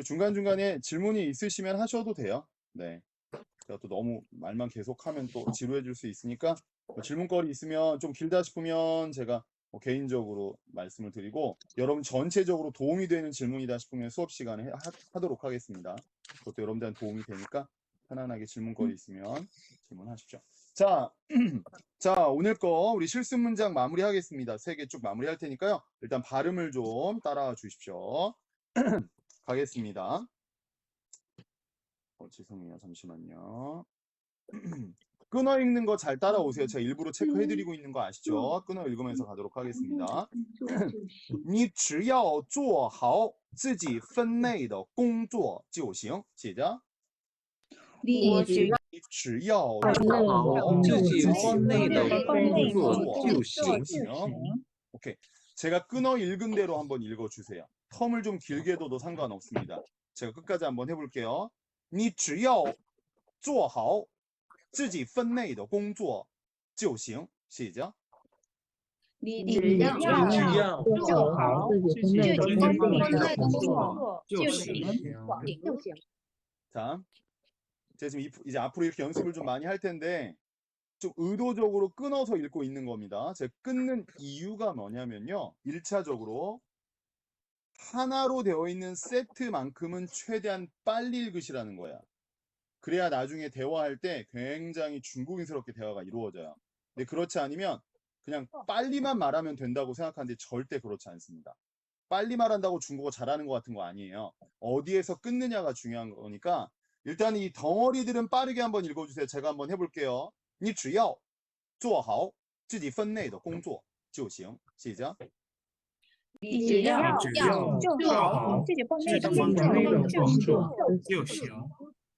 중간중간에 질문이 있으시면 하셔도 돼요. 네. 제가 또 너무 말만 계속하면 또 지루해질 수 있으니까 질문거리 있으면 좀 길다 싶으면 제가 개인적으로 말씀을 드리고 여러분 전체적으로 도움이 되는 질문이다 싶으면 수업 시간에 하도록 하겠습니다. 그것도 여러분들한테 도움이 되니까 편안하게 질문거리 있으면 질문하십시오. 자, 자 오늘 거 우리 실습 문장 마무리하겠습니다. 3개 쭉 마무리할 테니까요. 일단 발음을 좀 따라와 주십시오. 가겠습니다. 죄송해요. 잠시만요. 끊어 읽는 거 잘 따라오세요. 제가 일부러 체크해드리고 있는 거 아시죠? 끊어 읽으면서 가도록 하겠습니다. 你只要做好自己分内的工作就行。写着。你只要做好自己分内的工作就行。오케이. 제가 끊어 읽은 대로 한번 읽어주세요. 텀을 좀 길게 둬도 상관없습니다. 제가 끝까지 한번 해볼게요. 你只要做好自己分内的工作就行。시작。你只要做好自己分内的工作就行。 자, 제가 지금 이제 앞으로 이렇게 연습을 좀 많이 할 텐데 좀 의도적으로 끊어서 읽고 있는 겁니다. 제가 끊는 이유가 뭐냐면요. 1차적으로 하나로 되어 있는 세트만큼은 최대한 빨리 읽으시라는 거야. 그래야 나중에 대화할 때 굉장히 중국인스럽게 대화가 이루어져요. 근데 그렇지 않으면 그냥 빨리만 말하면 된다고 생각하는데 절대 그렇지 않습니다. 빨리 말한다고 중국어 잘하는 것 같은 거 아니에요. 어디에서 끊느냐가 중요한 거니까 일단 이 덩어리들은 빠르게 한번 읽어주세요. 제가 한번 해볼게요. 你只要做好自己分内的工作就行。시작。你只要做好自己分内的工作就行。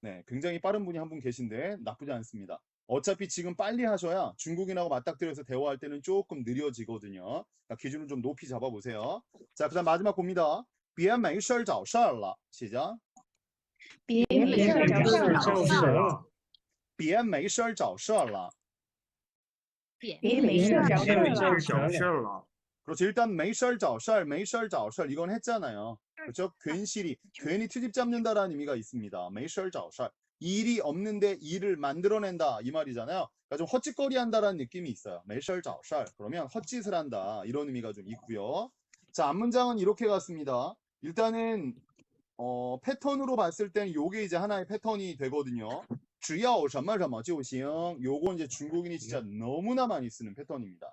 네, 굉장히 빠른 분이 한 분 계신데 나쁘지 않습니다. 어차피 지금 빨리 하셔야 중국인하고 맞닥뜨려서 대화할 때는 조금 느려지거든요. 기준을 좀 높이 잡아보세요. 자, 그 다음 마지막 봅니다. 别没事找事儿了。시작。别没事找事了。别没事找事了。别没事找事了。 그렇죠. 일단 没事找事儿, 没事找事儿 이건 했잖아요. 그렇죠? 괜히 트집 잡는다라는 의미가 있습니다. 没事找事儿. 일이 없는데 일을 만들어낸다 이 말이잖아요. 그러니까 좀 헛짓거리 한다라는 느낌이 있어요. 没事找事儿. 그러면 헛짓을 한다 이런 의미가 좀 있고요. 자, 앞문장은 이렇게 갔습니다. 일단은 패턴으로 봤을 때는 요게 이제 하나의 패턴이 되거든요. 只要什么什么就行. 요거 이제 중국인이 진짜 너무나 많이 쓰는 패턴입니다.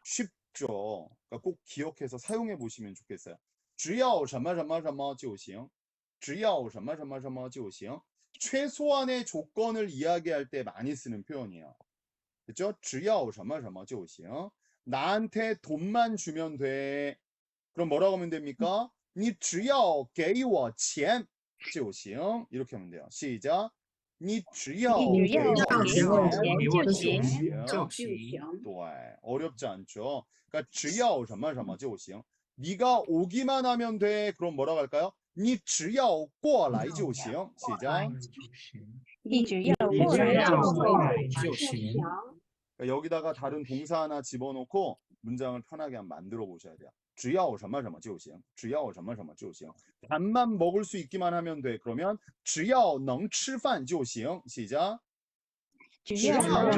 쉽죠. 그러니까 꼭 기억해서 사용해 보시면 좋겠어요. 只要什么什么什么就行. 只要什么什么什么就行. 최소한의 조건을 이야기할 때 많이 쓰는 표현이에요. 그렇죠? 只要什么什么就行. 나한테 돈만 주면 돼. 그럼 뭐라고 하면 됩니까? 你只要给我钱就行. 이렇게 하면 돼요. 시작. 你只要给我钱就行. 네, 어렵지 않죠. 그러니까 只要什么什么就行. 네가 오기만 하면 돼. 그럼 뭐라고 할까요? 你只要过来就行. 시작. 你只要过来就行. 그러니까 여기다가 다른 동사 하나 집어넣고 문장을 편하게 한번 만들어 보셔야 돼요. 只要什么什么就行. 只要什么什么就行. 밥만 먹을 수 있기만 하면 돼. 그러면 只要能吃饭就行. 시작. 只要能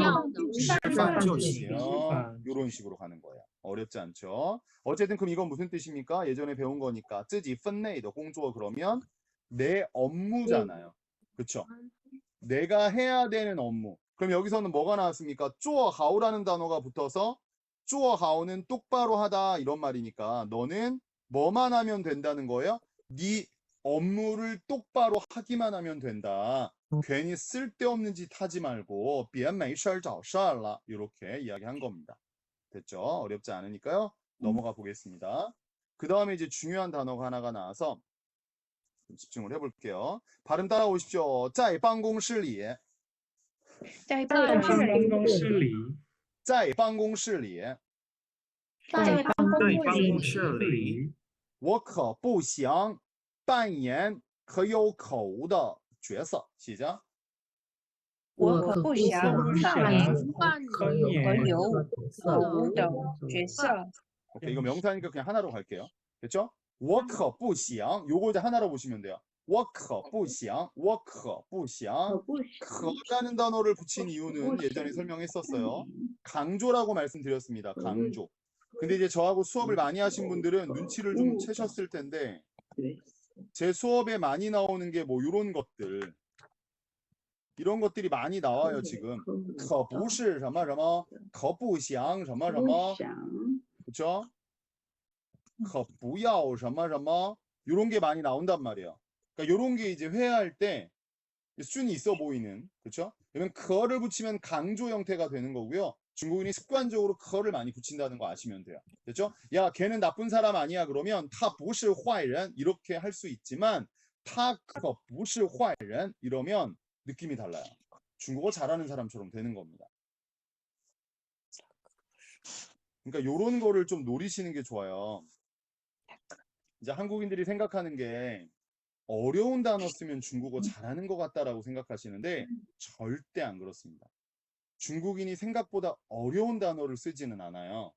吃饭就行. 이런 식으로 가는 거예요. 어렵지 않죠? 어쨌든 그럼 이건 무슨 뜻입니까? 예전에 배운 거니까 自己分内的工作 그러면 내 업무잖아요. 그렇죠? 내가 해야 되는 업무. 그럼 여기서는 뭐가 나왔습니까? 做好라는 단어가 붙어서 做好는 똑바로 하다 이런 말이니까 너는 뭐만 하면 된다는 거예요? 네 업무를 똑바로 하기만 하면 된다. 괜히 쓸데없는 짓 하지 말고 别没事找事儿了 이렇게 이야기한 겁니다. 됐죠? 어렵지 않으니까요. 넘어가 보겠습니다. 그 다음에 이제 중요한 단어가 하나가 나와서 좀 집중을 해볼게요. 발음 따라오십시오. 在办公室里在办公室里在办公室里我可不想扮演很有可恶的角色. 시작. 我可不想扮演很有可恶的角色. 오케이, 이거 명사니까 그냥 하나로 갈게요. 됐죠? 我可不行. 요거 이제 하나로 보시면 돼요. 我可不行,我可不行. 可라는 단어를 붙인 이유는 예전에 설명했었어요. 강조라고 말씀드렸습니다. 강조. 근데 이제 저하고 수업을 많이 하신 분들은 눈치를 좀 채셨을 텐데 제 수업에 많이 나오는 게 뭐 이런 것들 이런 것들이 많이 나와요 지금. 可不是什么什么可不想什么什么 그쵸? 可不要什么什么 이런 게 많이 나온단 말이에요. 그러니까 이런 게 이제 회화할 때 순이 있어 보이는 그쵸? 그러면 그거를 붙이면 강조 형태가 되는 거고요. 중국인이 습관적으로 그거를 많이 붙인다는 거 아시면 돼요. 됐죠? 야, 걔는 나쁜 사람 아니야. 그러면 他不是坏人 이렇게 할 수 있지만 他可不是坏人 이러면 느낌이 달라요. 중국어 잘하는 사람처럼 되는 겁니다. 그러니까 요런 거를 좀 노리시는 게 좋아요. 이제 한국인들이 생각하는 게 어려운 단어 쓰면 중국어 잘하는 것 같다라고 생각하시는데 절대 안 그렇습니다. 중국인이 생각보다 어려운 단어를 쓰지는 않아요.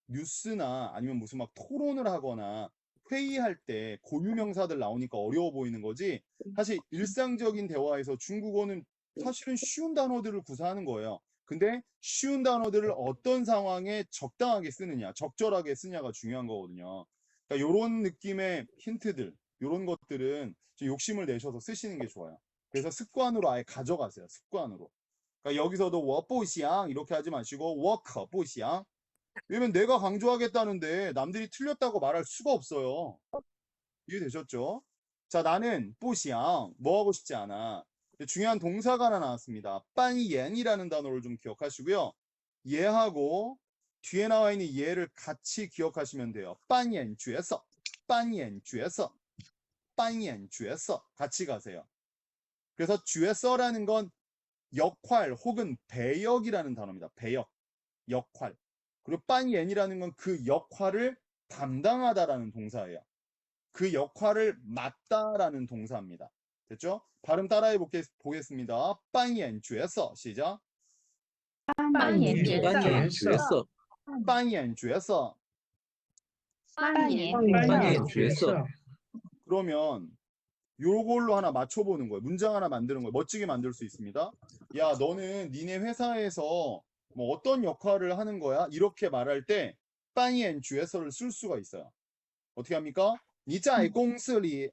뉴스나 아니면 무슨 막 토론을 하거나 회의할 때 고유명사들 나오니까 어려워 보이는 거지 사실 일상적인 대화에서 중국어는 사실은 쉬운 단어들을 구사하는 거예요. 근데 쉬운 단어들을 어떤 상황에 적당하게 쓰느냐, 적절하게 쓰냐가 중요한 거거든요. 그러니까 이런 느낌의 힌트들, 이런 것들은 좀 욕심을 내셔서 쓰시는 게 좋아요. 그래서 습관으로 아예 가져가세요. 습관으로. 그러니까 여기서도 我不想 이렇게 하지 마시고 我可不想 왜냐면 내가 강조하겠다는데 남들이 틀렸다고 말할 수가 없어요. 이해되셨죠? 자, 나는 不想 뭐 하고 싶지 않아. 중요한 동사가 하나 나왔습니다. 扮演이라는 단어를 좀 기억하시고요. 얘하고 뒤에 나와 있는 얘를 같이 기억하시면 돼요. 扮演角色, 扮演角色, 扮演角色 같이 가세요. 그래서 角色라는 건 역할 혹은 배역이라는 단어입니다. 배역, 역할. 그리고 扮演이라는 건 그 역할을 담당하다라는 동사예요. 그 역할을 맡다라는 동사입니다. 됐죠? 발음 따라해 보겠습니다. 扮演角色 시작. 扮演角扮演角色，色，扮演角色扮演扮演角色， 그러면 요걸로 하나 맞춰보는 거예요. 문장 하나 만드는 거예요. 멋지게 만들 수 있습니다. 야, 너는 니네 회사에서 뭐 어떤 역할을 하는 거야? 이렇게 말할 때 扮演角色를 쓸 수가 있어요. 어떻게 합니까? 你在公司里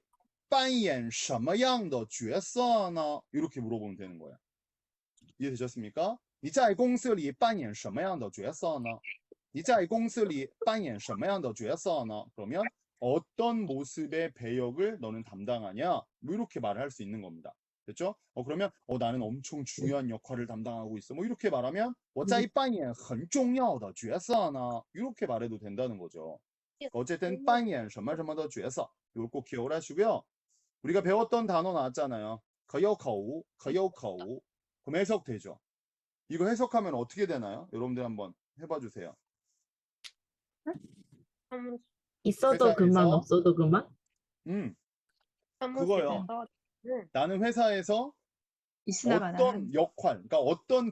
扮演什么样的角色呢? 이렇게 물어보면 되는 거예요. 이해되셨습니까? 你在公司里扮演什么样的角色呢?你在公司里扮演什么样的角色呢? 그러면 어떤 모습의 배역을 너는 담당하냐? 뭐 이렇게 말을 할 수 있는 겁니다. 됐죠? 그러면 나는 엄청 중요한 역할을 담당하고 있어. 뭐 이렇게 말하면 我在扮演很重要的角色呢? 이렇게 말해도 된다는 거죠. 어쨌든 扮演什么什么的角色 이걸 꼭 기억을 하시고요. 우리가 배웠던 단어 나왔잖아요. 可有可无, 可有可无. 그럼 해석되죠. 이거 해석하면 어떻게 되나요? 여러분들 한번 해봐 주세요. 있어도 그만 회사에서 없어도 그만. 그거요. 나는 회사에서 어떤 역할, 그러니까 어떤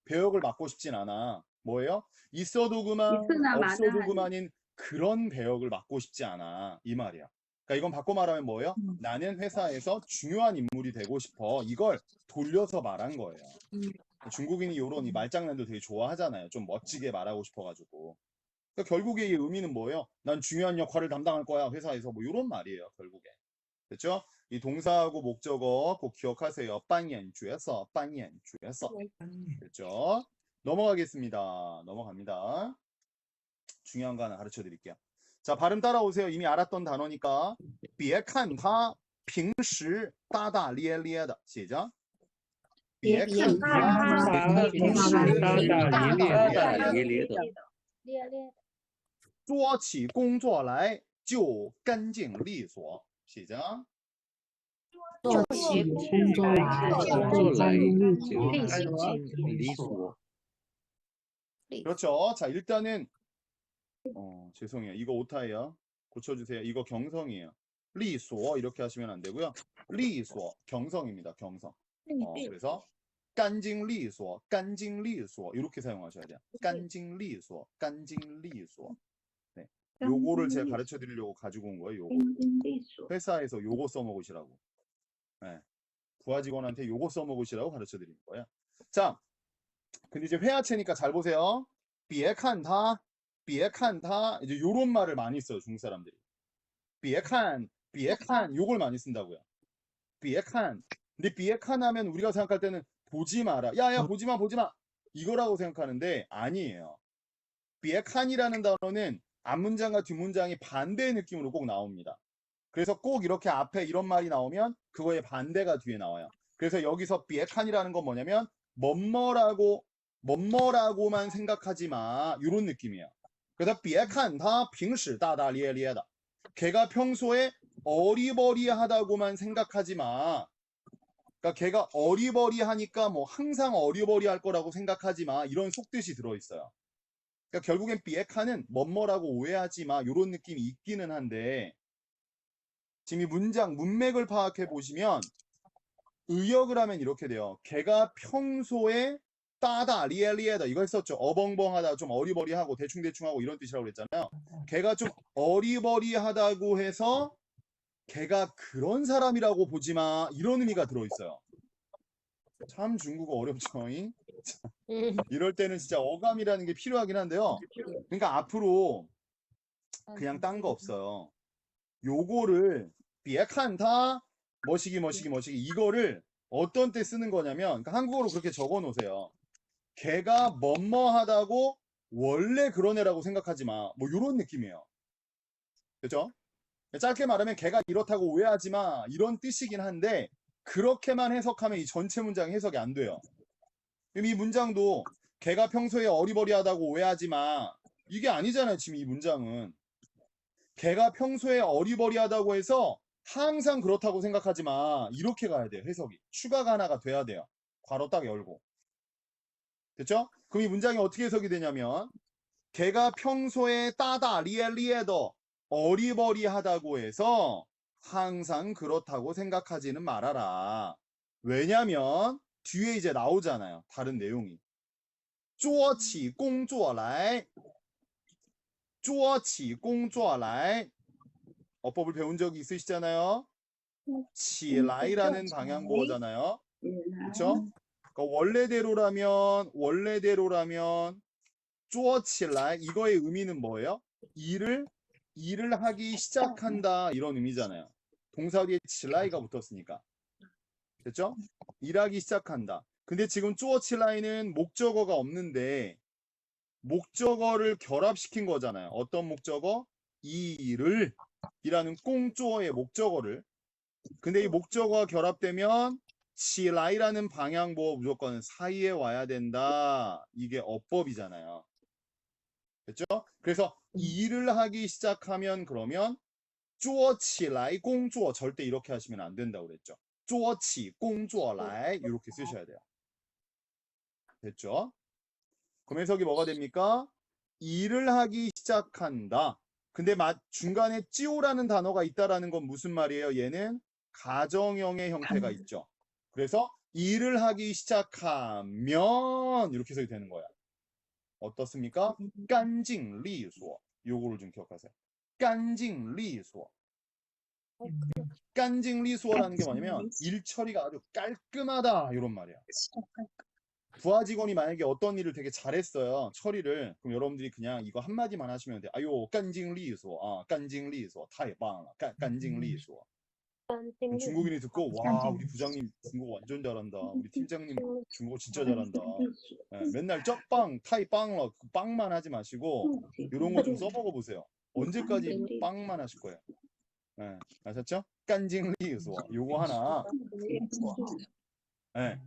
배역을 맡고 싶진 않아. 뭐예요? 있어도 그만, 있으나 없어도 마나 그만인 그런 배역을 맡고 싶지 않아. 이 말이야. 그러니까 이건 바꿔 말하면 뭐예요? 나는 회사에서 중요한 인물이 되고 싶어. 이걸 돌려서 말한 거예요. 중국인이 이런 이 말장난도 되게 좋아하잖아요. 좀 멋지게 말하고 싶어가지고. 그러니까 결국에 이 의미는 뭐예요? 난 중요한 역할을 담당할 거야. 회사에서 뭐 이런 말이에요. 결국에. 됐죠? 이 동사하고 목적어 꼭 기억하세요. 扮演角色,扮演角色. 됐죠? 넘어가겠습니다. 넘어갑니다. 중요한 거 하나 가르쳐 드릴게요. 자, 발음 따라오세요. 이미 알았던 단어니까. 别看他平时大大咧咧的. 시작. 别看他平时大大咧咧的，做起工作来就干净利索. 시작. 做起工作来工作来就利干索，净利索。 그렇죠. 자, 일단은 죄송해요. 이거 오타예요. 고쳐주세요. 이거 경성이에요. 리소 이렇게 하시면 안 되고요. 리소 경성입니다. 경성. 그래서 깐징리소, 깐징리소 이렇게 사용하셔야 돼요. 깐징리소, 깐징리소. 네. 요거를 제가 가르쳐 드리려고 가지고 온 거예요. 요거. 天津地所 회사에서 요거 써먹으시라고. 네. 부하 직원한테 요거 써먹으시라고 가르쳐 드리는 거예요. 자, 근데 이제 회화체니까 잘 보세요. 别看他,别看他. 이제 요런 말을 많이 써요, 중국 사람들이. 别看,别看 요걸 많이 쓴다고요. 别看. 근데 别看 하면 우리가 생각할 때는 보지 마라. 야야 보지 마, 보지 마. 이거라고 생각하는데 아니에요. 别看이라는 단어는 앞문장과 뒷문장이 반대의 느낌으로 꼭 나옵니다. 그래서 꼭 이렇게 앞에 이런 말이 나오면 그거의 반대가 뒤에 나와요. 그래서 여기서 别看이라는 건 뭐냐면 뭐뭐라고만 생각하지 마. 이런 느낌이에요. 그래서 别看他平时大大咧咧的. 걔가 평소에 어리버리하다고만 생각하지 마. 그러니까 걔가 어리버리하니까 뭐 항상 어리버리할 거라고 생각하지 마. 이런 속뜻이 들어있어요. 그러니까 결국엔 别看은 뭐뭐라고 오해하지 마. 이런 느낌이 있기는 한데 지금 이 문장 문맥을 파악해 보시면 의역을 하면 이렇게 돼요. 걔가 평소에 따다 리엘리에다 이거 했었죠. 어벙벙하다 좀 어리버리하고 대충대충하고 이런 뜻이라고 그랬잖아요. 걔가 좀 어리버리하다고 해서 걔가 그런 사람이라고 보지 마 이런 의미가 들어있어요. 참 중국어 어렵죠. 이럴 때는 진짜 어감이라는 게 필요하긴 한데요. 그러니까 앞으로 그냥 딴 거 없어요. 요거를 别看他 뭐시기 이거를 어떤 때 쓰는 거냐면 그러니까 한국어로 그렇게 적어 놓으세요. 걔가 뭐뭐하다고 원래 그런 애라고 생각하지 마. 뭐 요런 느낌이에요. 그렇죠? 짧게 말하면 걔가 이렇다고 오해하지 마. 이런 뜻이긴 한데 그렇게만 해석하면 이 전체 문장이 해석이 안 돼요. 그럼 이 문장도 걔가 평소에 어리버리하다고 오해하지 마. 이게 아니잖아요. 지금 이 문장은. 걔가 평소에 어리버리하다고 해서 항상 그렇다고 생각하지 마. 이렇게 가야 돼요. 해석이. 추가가 하나가 돼야 돼요. 괄호 딱 열고. 됐죠? 그럼 이 문장이 어떻게 해석이 되냐면 걔가 평소에 따다 리엘리에더 어리버리하다고 해서 항상 그렇다고 생각하지는 말아라. 왜냐면 뒤에 이제 나오잖아요. 다른 내용이. 做起工作来做起工作来 어법을 배운 적이 있으시잖아요. 起来라는 방향보어잖아요. 그렇죠? 그러니까 원래대로라면 做起来 이거의 의미는 뭐예요? 일을 하기 시작한다 이런 의미잖아요. 동사 뒤에 起来가 붙었으니까. 됐죠? 일하기 시작한다. 근데 지금 做起来는 목적어가 없는데 목적어를 결합시킨 거잖아요. 어떤 목적어? 일을 이라는 꽁조어의 목적어를. 근데 이 목적어가 결합되면 起来라는 방향보어 무조건 사이에 와야 된다. 이게 어법이잖아요. 됐죠? 그래서 일을 하기 시작하면 그러면 做起来工作 절대 이렇게 하시면 안 된다고 그랬죠. 做起工作来 이렇게 쓰셔야 돼요. 됐죠? 그럼 해석이 뭐가 됩니까? 일을 하기 시작한다. 근데 중간에 찌오라는 단어가 있다라는 건 무슨 말이에요? 얘는 가정형의 형태가 있죠. 그래서 일을 하기 시작하면 이렇게 해석이 되는 거야. 어떻습니까? 干净利索 요거를 좀 기억하세요. 干净利索 干净利索라는 게 뭐냐면 일 처리가 아주 깔끔하다 이런 말이야. 부하 직원이 만약에 어떤 일을 되게 잘했어요. 처리를. 그럼 여러분들이 그냥 이거 한마디만 하시면 돼요. 아유, 干净利索. 아, 干净利索. 太棒了. 干净利索. 중국인이 듣고 와, 우리 부장님 중국어 완전 잘한다. 우리 팀장님 중국어 진짜 잘한다. 네, 맨날 쩍빵, 타이빵러 빵만 하지 마시고 이런 거 좀 써먹어 보세요. 언제까지 빵만 하실 거예요. 네, 아셨죠? 干净利索. 요거 하나. 네.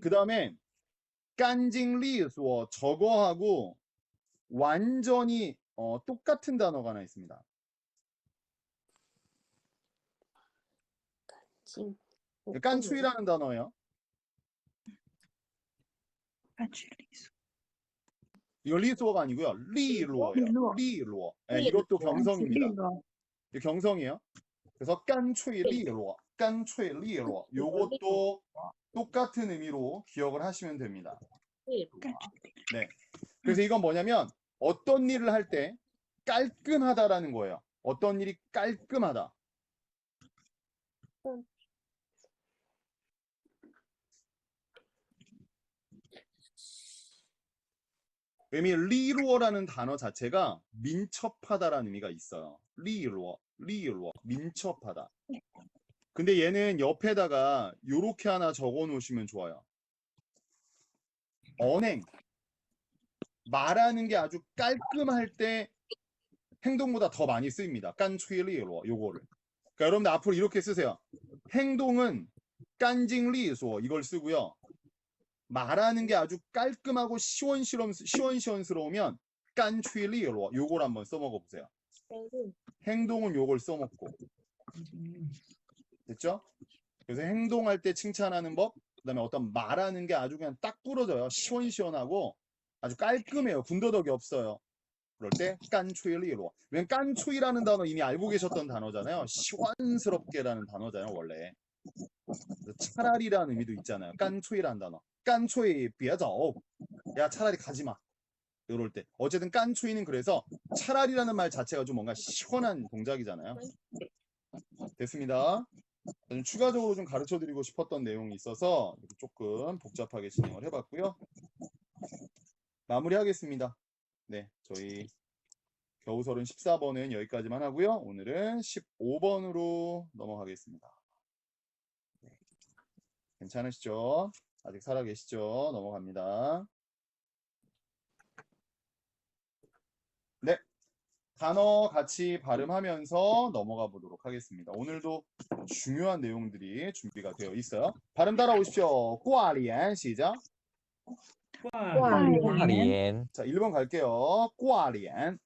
그 다음에 干净利索 저거하고 완전히 똑같은 단어가 하나 있습니다. 깐추이라는 단어예요. 이거 리소어가 아니고요. 리로예요. 리로. 네, 이것도 경성입니다. 경성이에요. 그래서 깐추이 리로. 깐추이 리로. 요것도 똑같은 의미로 기억을 하시면 됩니다. 네. 그래서 이건 뭐냐면 어떤 일을 할 때 깔끔하다라는 거예요. 어떤 일이 깔끔하다. 왜냐면 리루어라는 단어 자체가 민첩하다라는 의미가 있어요. 리루어, 민첩하다. 근데 얘는 옆에다가 요렇게 하나 적어 놓으시면 좋아요. 언행. 말하는 게 아주 깔끔할 때 행동보다 더 많이 쓰입니다. 깐추리로 요거를. 그러니까 여러분들 앞으로 이렇게 쓰세요. 행동은 깐징리소 이걸 쓰고요. 말하는 게 아주 깔끔하고 시원시원스러우면 깐추리로 요걸 한번 써먹어 보세요. 행동은 요걸 써먹고. 됐죠? 그래서 행동할 때 칭찬하는 법, 그다음에 어떤 말하는 게 아주 그냥 딱 부러져요. 시원시원하고 아주 깔끔해요. 군더더기 없어요. 그럴 때 깐추이리로. 왜냐면 깐추이라는 단어 이미 알고 계셨던 단어잖아요. 시원스럽게라는 단어잖아요, 원래. 차라리라는 의미도 있잖아요. 깐추이라는 단어. 깐추이 비해져. 야, 차라리 가지 마. 이럴 때. 어쨌든 깐추이는 그래서 차라리라는 말 자체가 좀 뭔가 시원한 동작이잖아요. 됐습니다. 추가적으로 좀 가르쳐 드리고 싶었던 내용이 있어서 조금 복잡하게 진행을 해봤고요. 마무리하겠습니다. 네, 저희 겨우설은 14번은 여기까지만 하고요. 오늘은 15번으로 넘어가겠습니다. 네, 괜찮으시죠? 아직 살아계시죠? 넘어갑니다. 네, 단어 같이 발음하면서 넘어가 보도록 하겠습니다. 오늘도 중요한 내용들이 준비가 되어 있어요. 발음 따라오십시오. 꽈리엔 시작. 꽈리엔 자, 1번 갈게요. 꽈리엔.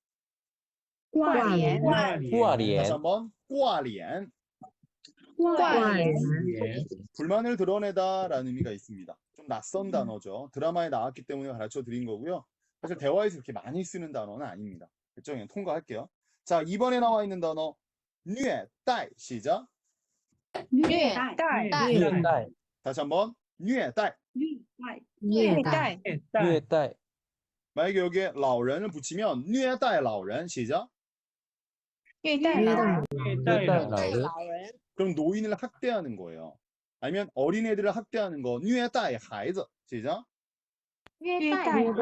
挂帘 다시 한번 꽈리엔. 挂帘 불만을 드러내다라는 의미가 있습니다. 좀 낯선 단어죠. 드라마에 나왔기 때문에 가르쳐 드린 거고요. 사실 대화에서 그렇게 많이 쓰는 단어는 아닙니다. 그렇죠? 그냥 통과할게요. 자, 2번에 나와 있는 단어虐待 시작. 虐待 다시 한번 虐待. 虐待 虐待 만약에 여기에 老人을 붙이면 虐待老人 시작. 虐待老人 虐待老人 그럼 노인을 학대하는 거예요. 아니면 어린애들을 학대하는 거 虐待孩子 시작. 虐待虐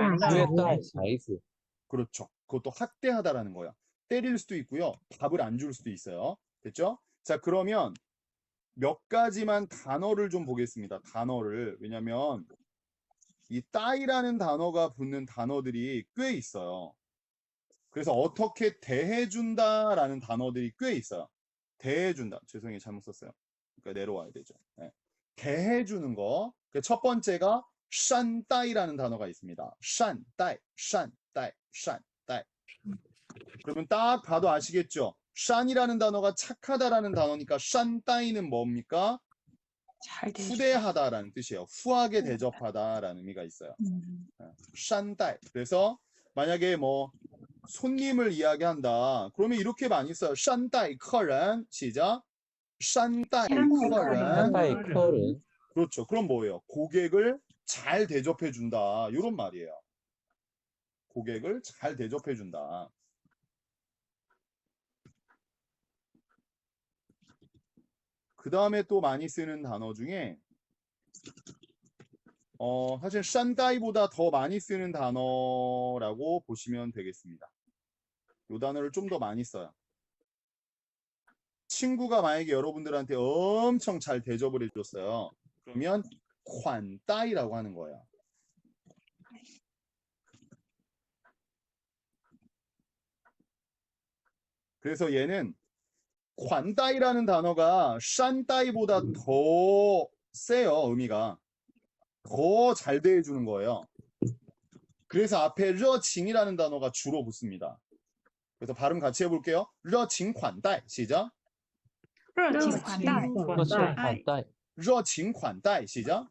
待孩子 그렇죠. 그것도 학대하다라는 거예요. 때릴 수도 있고요. 밥을 안 줄 수도 있어요. 됐죠? 자, 그러면 몇 가지만 단어를 좀 보겠습니다. 단어를. 왜냐면 이 따이라는 단어가 붙는 단어들이 꽤 있어요. 그래서 어떻게 대해준다라는 단어들이 꽤 있어요. 대해준다. 죄송해요. 잘못 썼어요. 그러니까 내려와야 되죠. 네. 대해주는 거. 첫 번째가 샨따이라는 단어가 있습니다. 샨따이, 샨따이, 샨따이. 그러면 딱 봐도 아시겠죠? 샨이라는 단어가 착하다라는 단어니까 샨따이는 뭡니까? 후대하다라는 뜻이에요. 후하게 대접하다라는 의미가 있어요. 샨따이. 그래서 만약에 뭐 손님을 이야기한다. 그러면 이렇게 많이 써요. 샨따이 커런. 시작. 샨따이 커런. 善待客人 그렇죠. 그럼 뭐예요? 고객을 잘 대접해 준다. 이런 말이에요. 고객을 잘 대접해 준다. 그 다음에 또 많이 쓰는 단어 중에 사실 샨다이보다 더 많이 쓰는 단어라고 보시면 되겠습니다. 이 단어를 좀 더 많이 써요. 친구가 만약에 여러분들한테 엄청 잘 대접을 해줬어요. 그러면 콴따이라고 하는 거예요. 그래서 얘는 콴따이라는 단어가 샨따이보다 더 세요. 의미가. 더 잘 대해주는 거예요. 그래서 앞에 러칭이라는 단어가 주로 붙습니다. 그래서 발음 같이 해볼게요. 러칭 콴따이 시작. 热情款待热情款待 러칭 콴따이 시작.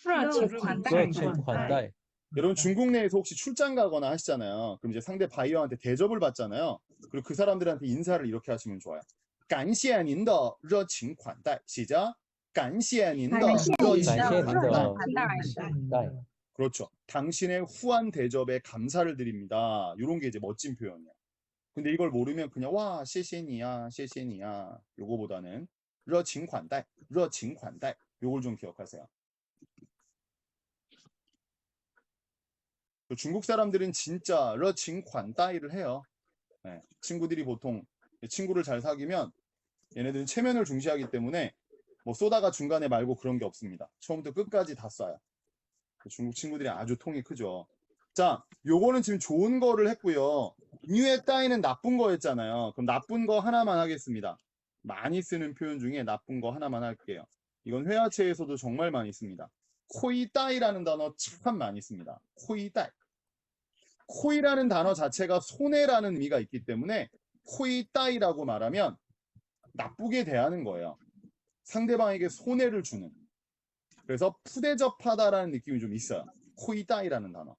热情款待 热情款待 여러분 중국 내에서 혹시 출장 가거나 하시잖아요. 그럼 이제 상대 바이어한테 대접을 받잖아요. 그리고 그 사람들한테 인사를 이렇게 하시면 좋아요. 感谢您的热情款待 시작. 感谢您的热情感谢您的款待款待 그렇죠. 당신의 후한 대접에 감사를 드립니다. 이런 게 이제 멋진 표현이에요. 근데 이걸 모르면 그냥 와,谢谢你야, 谢谢你야. 요거보다는 热情款待, 热情款待. 요걸 좀 기억하세요. 중국 사람들은 진짜 热情款待를 해요. 네, 친구들이 보통 친구를 잘 사귀면 얘네들은 체면을 중시하기 때문에 뭐 쏘다가 중간에 말고 그런 게 없습니다. 처음부터 끝까지 다 쏴요. 중국 친구들이 아주 통이 크죠. 자, 요거는 지금 좋은 거를 했고요. 뉴에 따위는 나쁜 거였잖아요. 그럼 나쁜 거 하나만 하겠습니다. 많이 쓰는 표현 중에 나쁜 거 하나만 할게요. 이건 회화체에서도 정말 많이 씁니다. 코이 따이라는 단어 참 많이 씁니다. 코이 따이. 코이라는 단어 자체가 손해라는 의미가 있기 때문에 코이 따이라고 말하면 나쁘게 대하는 거예요. 상대방에게 손해를 주는. 그래서 푸대접하다라는 느낌이 좀 있어요. 코이 따이라는 단어.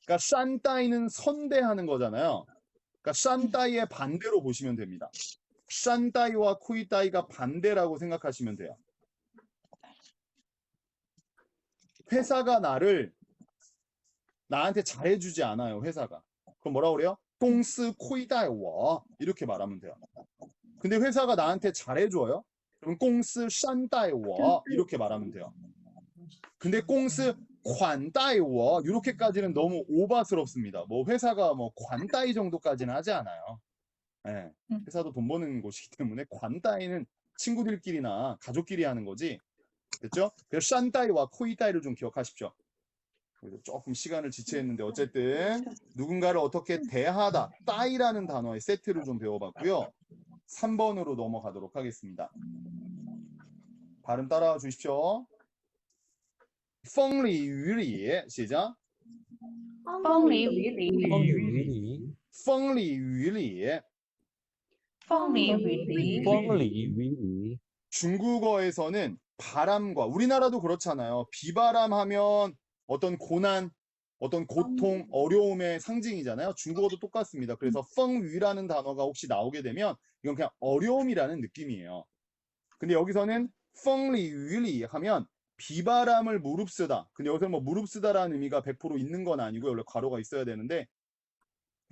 그러니까 싼 따이는 선대하는 거잖아요. 그러니까 싼 따이의 반대로 보시면 됩니다. 싼 따이와 코이 따이가 반대라고 생각하시면 돼요. 회사가 나한테 잘해주지 않아요. 회사가. 그럼 뭐라 그래요? 공스 코이 따이워 이렇게 말하면 돼요. 근데 회사가 나한테 잘해줘요? 그럼 공스 싼 따이워 이렇게 말하면 돼요. 근데 공스 관 따이워 이렇게까지는 너무 오바스럽습니다. 뭐 회사가 뭐 관 따이 정도까지는 하지 않아요. 네, 회사도 돈 버는 곳이기 때문에 관 따이는 친구들끼리나 가족끼리 하는 거지. 됐죠? 그래서 싼 따이와 코이 따이를 좀 기억하십시오. 조금 시간을 지체했는데 어쨌든 누군가를 어떻게 대하다 따이라는 단어의 세트를 좀 배워봤고요. 3번으로 넘어가도록 하겠습니다. 발음 따라와 주십시오. 风里雨里 시작. 风里雨里， 펑리위리 风里雨里风里雨里， 펑리위리 중국어에서는 바람과 우리나라도 그렇잖아요. 비바람 하면 어떤 고난, 어떤 고통, 어려움의 상징이잖아요. 중국어도 똑같습니다. 그래서 펑위라는 단어가 혹시 나오게 되면 이건 그냥 어려움이라는 느낌이에요. 근데 여기서는 펑리위리 하면 비바람을 무릅쓰다. 근데 여기서 뭐 무릅쓰다라는 의미가 100% 있는 건 아니고요. 원래 괄호가 있어야 되는데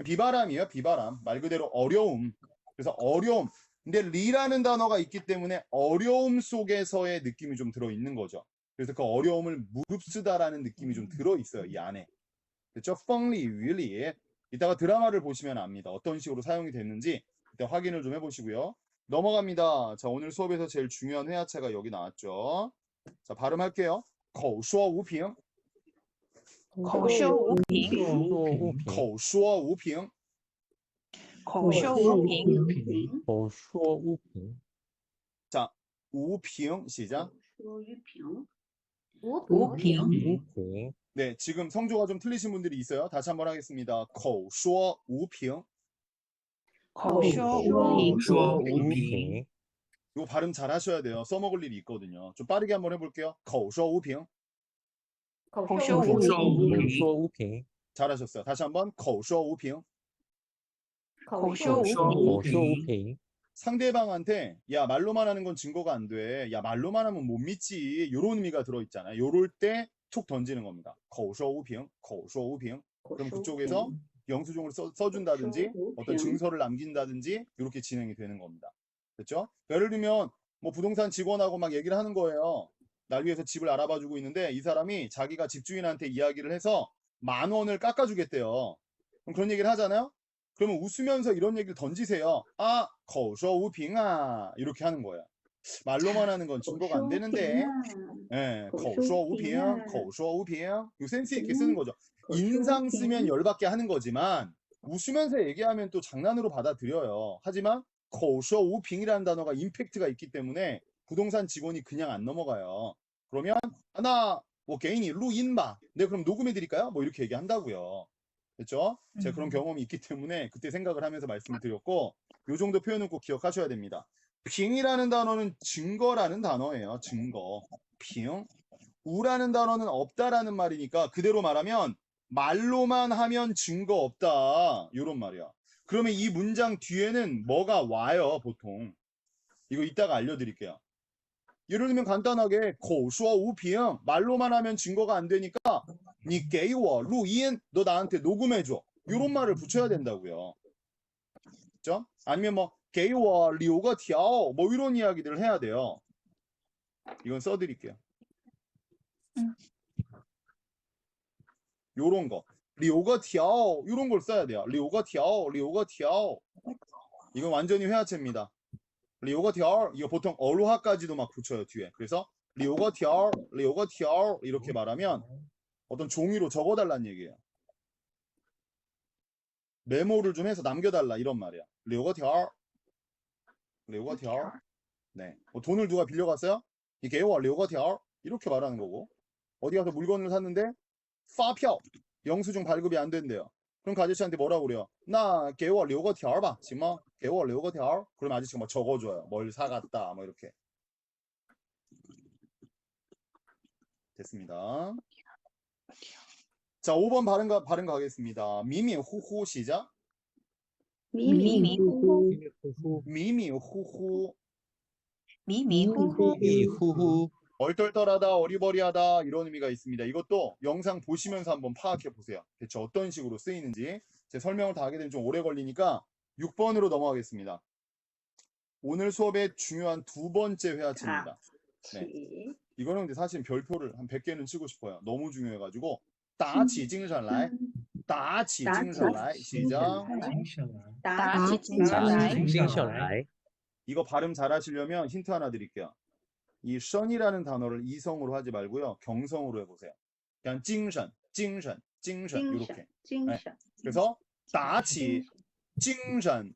비바람이에요. 비바람. 말 그대로 어려움. 그래서 어려움. 근데 리라는 단어가 있기 때문에 어려움 속에서의 느낌이 좀 들어있는 거죠. 그래서 그 어려움을 무릅쓰다라는 느낌이 좀 들어있어요. 이 안에. 그렇죠? 펑리, 윌리. 이따가 드라마를 보시면 압니다. 어떤 식으로 사용이 됐는지 이때 확인을 좀 해보시고요. 넘어갑니다. 자, 오늘 수업에서 제일 중요한 회화체가 여기 나왔죠. 자, 발음할게요. 口说无凭,口说无凭， 소우핑 口说无凭,口说无凭， 소우핑 자, 无凭 시작. 无凭， 우핑 네, 지금 성조가 좀 틀리신 분들이 있어요. 다시 한번 하겠습니다. 口说无凭.口说无凭， 소우핑 이거 발음 잘 하셔야 돼요. 써먹을 일이 있거든요. 좀 빠르게 한번 해볼게요. 口说无凭.口说无凭， 소우핑 잘하셨어요. 다시 한번 口说无凭.口说无凭， 소우핑 상대방한테 야 말로만 하는 건 증거가 안 돼. 야 말로만 하면 못 믿지. 요런 의미가 들어있잖아요. 요럴 때 툭 던지는 겁니다. 口说无凭,口说无凭. 그럼 그쪽에서 영수증을 써준다든지 어떤 증서를 남긴다든지 이렇게 진행이 되는 겁니다. 됐죠? 예를 들면 뭐 부동산 직원하고 막 얘기를 하는 거예요. 날 위해서 집을 알아봐주고 있는데 이 사람이 자기가 집주인한테 이야기를 해서 10,000원을 깎아주겠대요. 그럼 그런 얘기를 하잖아요. 그러면 웃으면서 이런 얘기를 던지세요. 아, 口说无凭啊 이렇게 하는 거예요. 말로만 하는 건 증거가 안 되는데 예, 口说无凭,口说无凭. 요 센스 있게 쓰는 거죠. 인상 쓰면 열받게 하는 거지만 웃으면서 얘기하면 또 장난으로 받아들여요. 하지만 口说无凭이라는 단어가 임팩트가 있기 때문에 부동산 직원이 그냥 안 넘어가요. 그러면 나 뭐 개인이 루인바. 네, 그럼 녹음해 드릴까요? 뭐 이렇게 얘기한다고요. 됐죠? 제가 그런 경험이 있기 때문에 그때 생각을 하면서 말씀을 드렸고 요 정도 표현은 꼭 기억하셔야 됩니다. 빙이라는 단어는 증거라는 단어예요. 증거. 빙. 우라는 단어는 없다라는 말이니까 그대로 말하면 말로만 하면 증거 없다. 요런 말이야. 그러면 이 문장 뒤에는 뭐가 와요, 보통. 이거 이따가 알려드릴게요. 예를 들면 간단하게 口说无凭 말로만 하면 증거가 안 되니까 你给我录音 너 나한테 녹음해줘. 이런 말을 붙여야 된다고요. 그죠? 아니면 뭐 给我留个条 뭐 이런 이야기들을 해야 돼요. 이건 써드릴게요. 요런 거. 留个条 이런 걸 써야 돼요. 留个条留个条 이건 완전히 회화체입니다. 留个条 이거 보통 어로하까지도 막 붙여요 뒤에. 그래서 留个条留个条 이렇게 말하면 어떤 종이로 적어달라는 얘기예요. 메모를 좀 해서 남겨달라 이런 말이야. 留个条留个条 네. 뭐 돈을 누가 빌려갔어요? 이 개월 留个条 이렇게 말하는 거고. 어디 가서 물건을 샀는데 发票 영수증 발급이 안 된대요. 그럼 그 아저씨한테 뭐라고 그래요? 나给我留个条吧行吗? 给我留个条 그럼 아저씨가 막 적어줘요. 뭘 사갔다 뭐 이렇게. 됐습니다. 자 5번 발음 가겠습니다. 미미후후 시작. 迷迷糊糊， 미미후후. 미미후후 迷迷糊糊， 미미후후. 얼떨떨하다 어리버리하다 이런 의미가 있습니다. 이것도 영상 보시면서 한번 파악해 보세요. 대체 어떤 식으로 쓰이는지. 제 설명을 다 하게 되면 좀 오래 걸리니까 6번으로 넘어가겠습니다. 오늘 수업의 중요한 두 번째 회화체입니다. 네. 이거는 근데 사실 별표를 한 100개는 치고 싶어요. 너무 중요해가지고 打起精神来打起精神来 시작. 打起精神打来，起精神来. 이거 발음 잘 하시려면 힌트 하나 드릴게요. 이 션이라는 단어를 이성으로 하지 말고요. 경성으로 해보세요. 그냥 찡션, 찡션, 찡션 이렇게. 네. 그래서 打起精神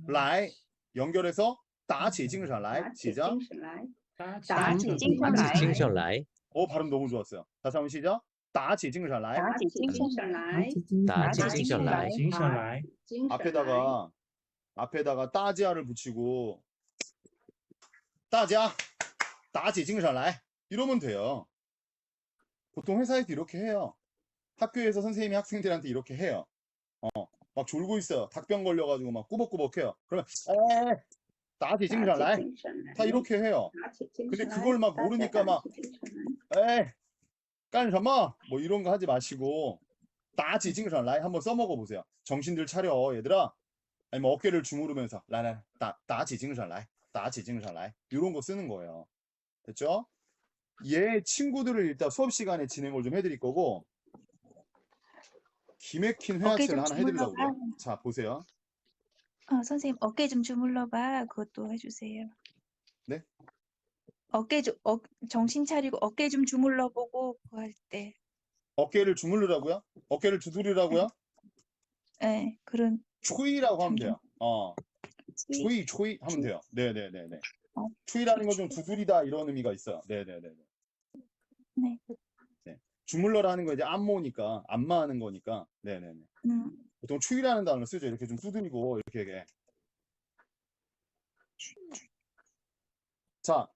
来 연결해서 打起精神来 시작. 打起精神 打起精 来，神来. 발음 너무 좋았어요. 다시 한번 시작. 打起精神来打起精神来，打起精神来. 앞에다가 따지아를 붙이고 大家打起精神来 이러면 돼요. 보통 회사에서 이렇게 해요. 학교에서 선생님이 학생들한테 이렇게 해요. 막 졸고 있어요. 닭병 걸려가지고 막 꾸벅꾸벅해요. 그러면 打起精神来 다 이렇게 해요. 근데 그걸 막 모르니까 막 에이 干什么 뭐 이런 거 하지 마시고 打起精神来 한번 써먹어 보세요. 정신들 차려 얘들아. 아니면 어깨를 주무르면서 来来打起精神来打起精神来 이런 거 쓰는 거예요. 됐죠? 얘 친구들을 일단 수업 시간에 진행을 좀 해드릴 거고 기맥힌 회화체를 하나 해드리려고 그래요. 자 보세요. 선생님 어깨 좀 주물러봐. 그것도 해주세요. 네? 정신 차리고 어깨 좀 주물러보고 그거 할 때. 어깨를 주물르라고요? 어깨를 두드리라고요? 네, 그런. 추이라고 하면 돼요. 추이 하면 돼요. 네네네네. 추이라는 건 좀 두드리다 이런 의미가 있어요. 네네네. 네. 네. 주물러라는 건 이제 안모니까 안마하는 거니까. 네네네. 보통 추이라는 단어를 쓰죠. 이렇게 좀 두드리고 이렇게. 자,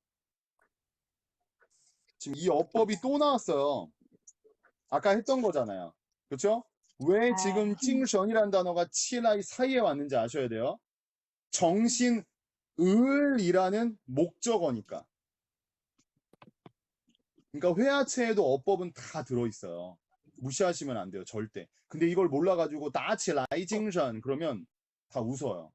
지금 이 어법이 또 나왔어요. 아까 했던 거잖아요. 그렇죠? 왜 지금 찡션이라는 단어가 치라이 사이에 왔는지 아셔야 돼요. 정신을이라는 목적어니까. 그러니까 회화체에도 어법은 다 들어있어요. 무시하시면 안 돼요. 절대. 근데 이걸 몰라가지고 나치라이 찡션 그러면 다 웃어요.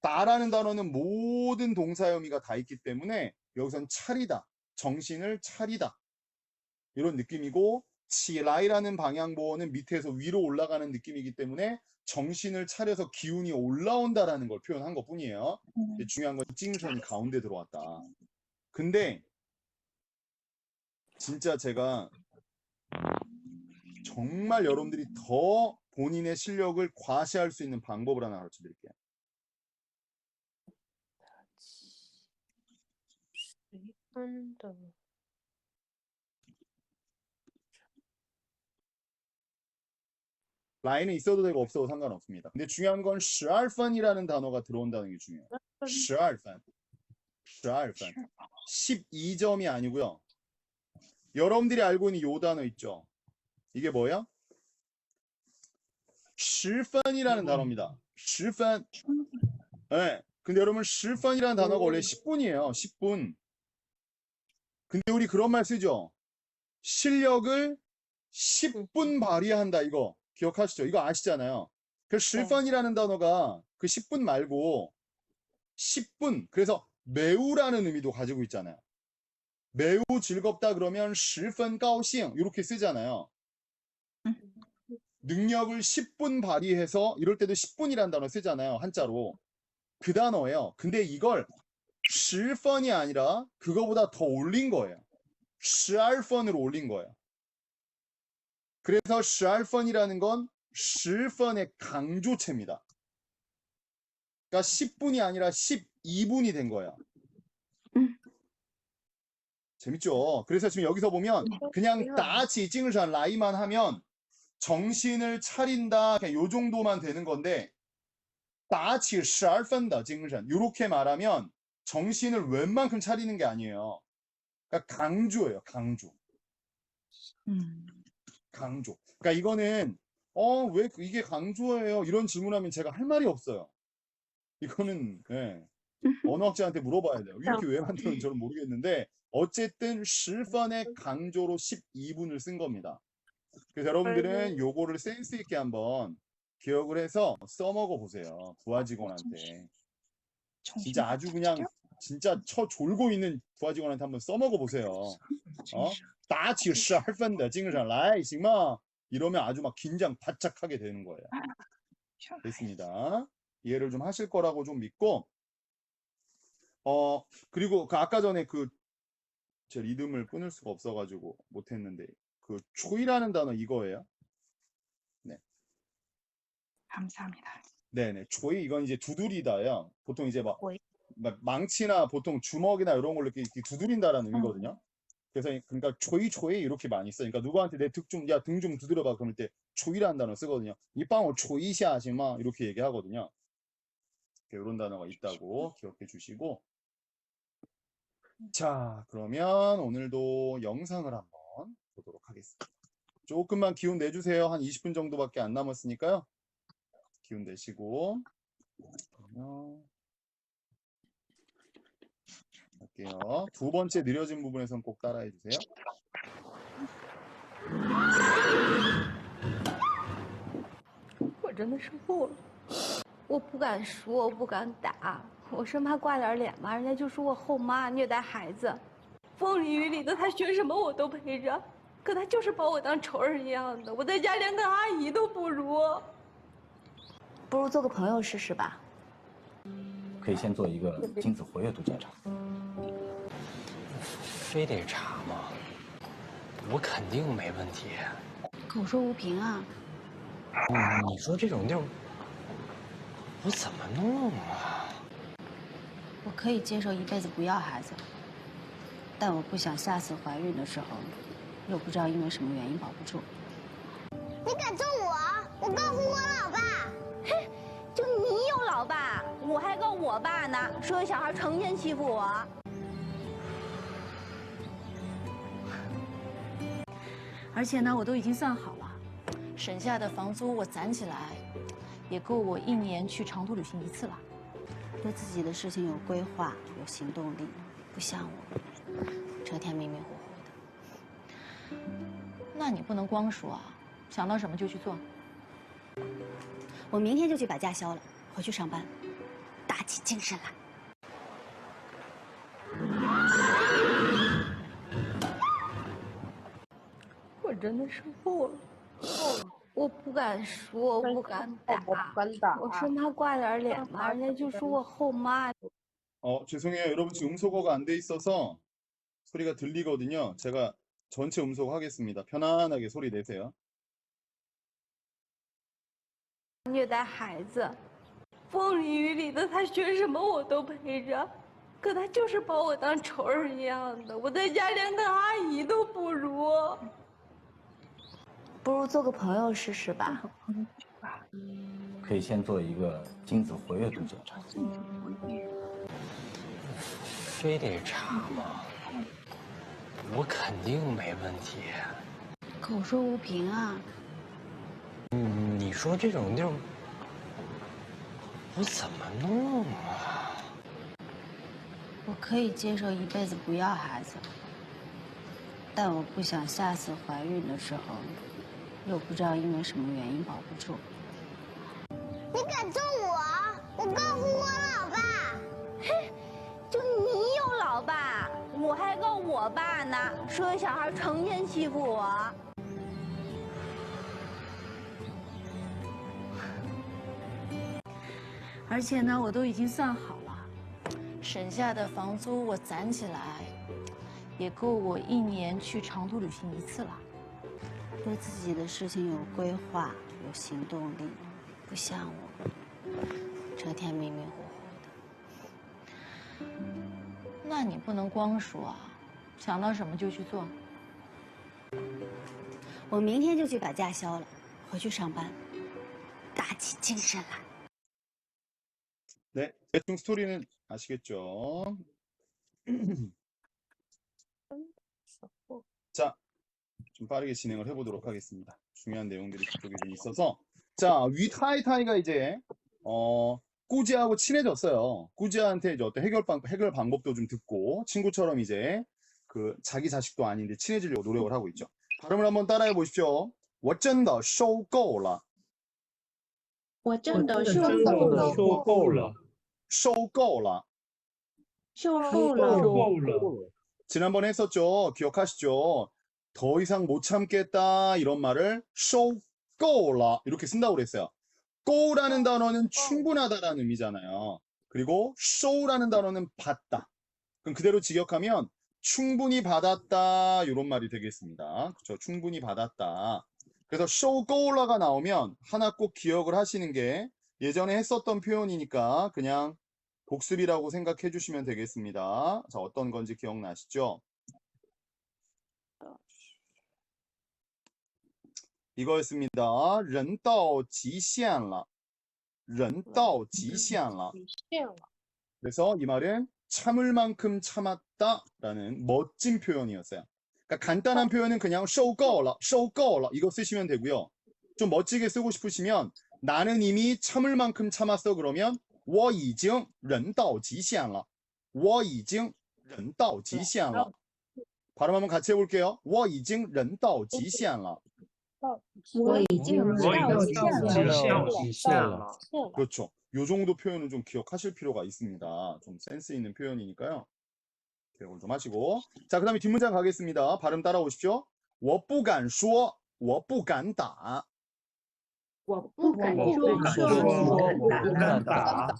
나라는 단어는 모든 동사의 의미가 다 있기 때문에 여기선 차리다, 정신을 차리다 이런 느낌이고 치라이라는 방향보어는 밑에서 위로 올라가는 느낌이기 때문에 정신을 차려서 기운이 올라온다라는 걸 표현한 것 뿐이에요. 중요한 건 찡션이 가운데 들어왔다. 근데 진짜 제가 정말 여러분들이 더 본인의 실력을 과시할 수 있는 방법을 하나 가르쳐 드릴게요. 라인은 있어도 되고 없어도 상관없습니다. 근데 중요한 건 12分이라는 단어가 들어온다는 게 중요해요. 12分. 12분. 12점이 아니고요. 여러분들이 알고 있는 요 단어 있죠? 이게 뭐예요? 10分이라는 단어입니다. 10분. 네. 근데 여러분 10분이라는 단어가 원래 10분이에요. 10분. 근데 우리 그런 말 쓰죠. 실력을 10분 발휘한다. 이거 기억하시죠? 이거 아시잖아요. 그 10분이라는 단어가 그 10분 말고 10분. 그래서 매우라는 의미도 가지고 있잖아요. 매우 즐겁다 그러면 10분 高兴 이렇게 쓰잖아요. 능력을 10분 발휘해서 이럴 때도 10분이라는 단어 쓰잖아요. 한자로. 그 단어예요. 근데 이걸 10분이 아니라 그거보다 더 올린 거예요. 12분으로 올린 거예요. 그래서 12분이라는 건 10분의 강조체입니다. 그러니까 10분이 아니라 12분이 된 거예요. 재밌죠? 그래서 지금 여기서 보면 그냥 다치 찡을산 라이만 하면 정신을 차린다 그냥 요 정도만 되는 건데 다치 12分的 찡을산 이렇게 말하면 정신을 웬만큼 차리는 게 아니에요. 그러니까 강조예요. 강조. 강조. 그러니까 이거는 왜 이게 강조예요? 이런 질문하면 제가 할 말이 없어요. 이거는 언어학자한테 물어봐야 돼요. 이렇게 왜 만들었는지 저는 모르겠는데 어쨌든 10분의 강조로 12분을 쓴 겁니다. 그래서 여러분들은 요거를 센스 있게 한번 기억을 해서 써먹어 보세요. 부하 직원한테. 진짜 아주 그냥 진짜 처 졸고 있는 부하 직원한테 한번 써먹어 보세요. 打起12分的精神来行吗? 이러면 아주 막 긴장 바짝 하게 되는 거예요. 됐습니다. 이해를 좀 하실 거라고 좀 믿고 그리고 그 아까 전에 제 리듬을 끊을 수가 없어가지고 못했는데 그 초이라는 단어 이거예요. 네. 감사합니다. 네네. 초이 이건 이제 두드리다요. 보통 이제 막 망치나 보통 주먹이나 이런 걸로 이렇게 두드린다라는 의미거든요. 그래서 그러니까 초이 이렇게 많이 써. 그러니까 누구한테 내 등 좀 두드려봐 그럴 때 초이라는 단어 쓰거든요. 이빵을 초이시하시마 이렇게 얘기하거든요. 이런 단어가 있다고 기억해 주시고 자 그러면 오늘도 영상을 한번 보도록 하겠습니다. 조금만 기운 내주세요. 한 20분 정도밖에 안 남았으니까요. 기운 내시고 그러면 할게요. 두 번째 느려진 부분에선 꼭 따라해 주세요. 我真的是错了，我不敢说，我不敢打，我生怕挂点脸嘛，人家就说我后妈虐待孩子，风里雨里的，他学什么我都陪着，可他就是把我当仇人一样的，我在家连个阿姨都不如。不如做个朋友试试吧。可以先做一个精子活跃度检查。非得查吗？我肯定没问题。口说无凭啊！你说这种地儿，我怎么弄啊？我可以接受一辈子不要孩子，但我不想下次怀孕的时候，又不知道因为什么原因保不住。你敢揍我？我告诉我老爸！嘿，就你有老爸，我还告我爸呢，说有小孩成天欺负我。而且呢，我都已经算好了，省下的房租我攒起来，也够我1年去长途旅行1次了。对自己的事情有规划，有行动力，不像我，成天迷迷糊糊的。那你不能光说啊，想到什么就去做。我明天就去把假消了，回去上班，打起精神来。 我真的是错了，我不敢说，我不敢打，我生怕挂点脸嘛，人家就说我后妈。 죄송해요. 여러분 지금 음소거가 안 돼 있어서 소리가 들리거든요. 제가 전체 음소거 하겠습니다. 편안하게 소리 내세요. 虐待孩子，风里雨里的，他学什么我都陪着，可他就是把我当仇人一样的，我在家连个阿姨都不如。 不如做个朋友试试吧。可以先做一个精子活跃度检查。非得查吗？我肯定没问题。口说无凭啊！你说这种地儿，我怎么弄啊？我可以接受一辈子不要孩子，但我不想下次怀孕的时候，又不知道因为什么原因保不住。你敢揍我？我告诉我老爸。嘿，就你有老爸，我还告我爸呢，说小孩成天欺负我。而且呢，我都已经算好了，省下的房租我攒起来，也够我1年去长途旅行1次了。对自己的事情有规划，有行动力，不像我，成天迷迷糊糊的。那你不能光说啊，想到什么就去做。我明天就去把假消了，回去上班，打起精神来。 네, 대충 스토리는 아시겠죠? 자, 좀 빠르게 진행을 해보도록 하겠습니다. 중요한 내용들이 그쪽에 좀 있어서. 자, 위타이타이가 이제, 꾸지하고 친해졌어요. 꾸지한테 이제 어떤 해결 방법도 좀 듣고, 친구처럼 이제, 자기 자식도 아닌데 친해지려고 노력을 하고 있죠. 발음을 한번 따라해 보십시오. 我真的受够了我真的受够了。 受够了 지난번에 했었죠. 기억하시죠? 더 이상 못 참겠다 이런 말을 受够了 이렇게 쓴다고 그랬어요. 够라는 단어는 충분하다라는 의미잖아요. 그리고 收라는 단어는 받다. 그럼 그대로 직역하면 충분히 받았다 이런 말이 되겠습니다. 그렇죠? 충분히 받았다. 그래서 受够了가 나오면 하나 꼭 기억을 하시는 게 예전에 했었던 표현이니까 그냥 복습이라고 생각해 주시면 되겠습니다. 자, 어떤 건지 기억나시죠? 이거였습니다. 人到极限了人到极限了 그래서 이 말은 참을 만큼 참았다라는 멋진 표현이었어요. 그러니까 간단한 표현은 그냥 受够了이거 쓰시면 되고요. 좀 멋지게 쓰고 싶으시면 나는 이미 참을 만큼 참았어 그러면 我已经人到极限了我已经人到极限了 발음 한번 같이 해볼게요. 我已经人到极限了我已经到极限了。 그렇죠. 요 정도 표현은 좀 기억하실 필요가 있습니다. 좀 센스 있는 표현이니까요. 기억을 좀 하시고. 자, 그 다음에 뒷문장 가겠습니다. 발음 따라오십시오. 我不敢说我不敢打我不敢说，我不敢打。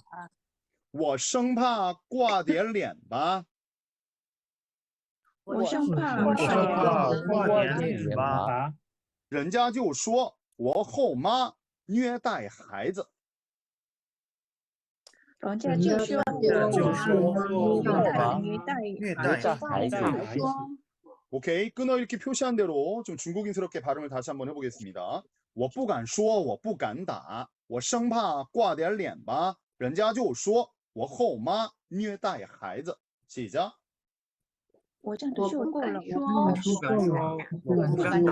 我生怕挂点脸吧我生怕挂点脸吧。人家就说我后妈虐待孩子人家就说我虐待孩子 오케이. 끊어 읽기 표시한 대로 좀 중국인스럽게 발음을 다시 한번 해보겠습니다. 我不敢说我不敢打我生怕挂点脸吧人家就说我后妈虐待孩子 시작 我真的受够了，我不敢说，我不敢打，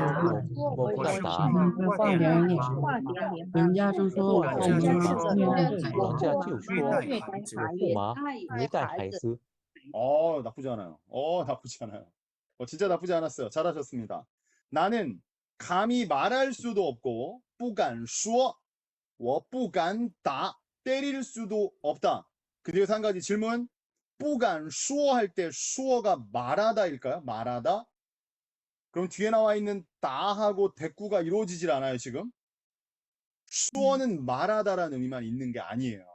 我不敢打挂点脸，人家就说我后妈人家就说后妈虐待孩子 나쁘지 않아요. 나쁘지 않아요. 진짜 나쁘지 않았어요. 잘하셨습니다. 나는 감히 말할 수도 없고 不敢说我不敢打 때릴 수도 없다. 그 뒤에서 한 가지 질문 不敢说할 때 수어가 말하다일까요? 말하다? 그럼 뒤에 나와 있는 다하고 대꾸가 이루어지질 않아요, 지금? 수어는 말하다라는 의미만 있는 게 아니에요.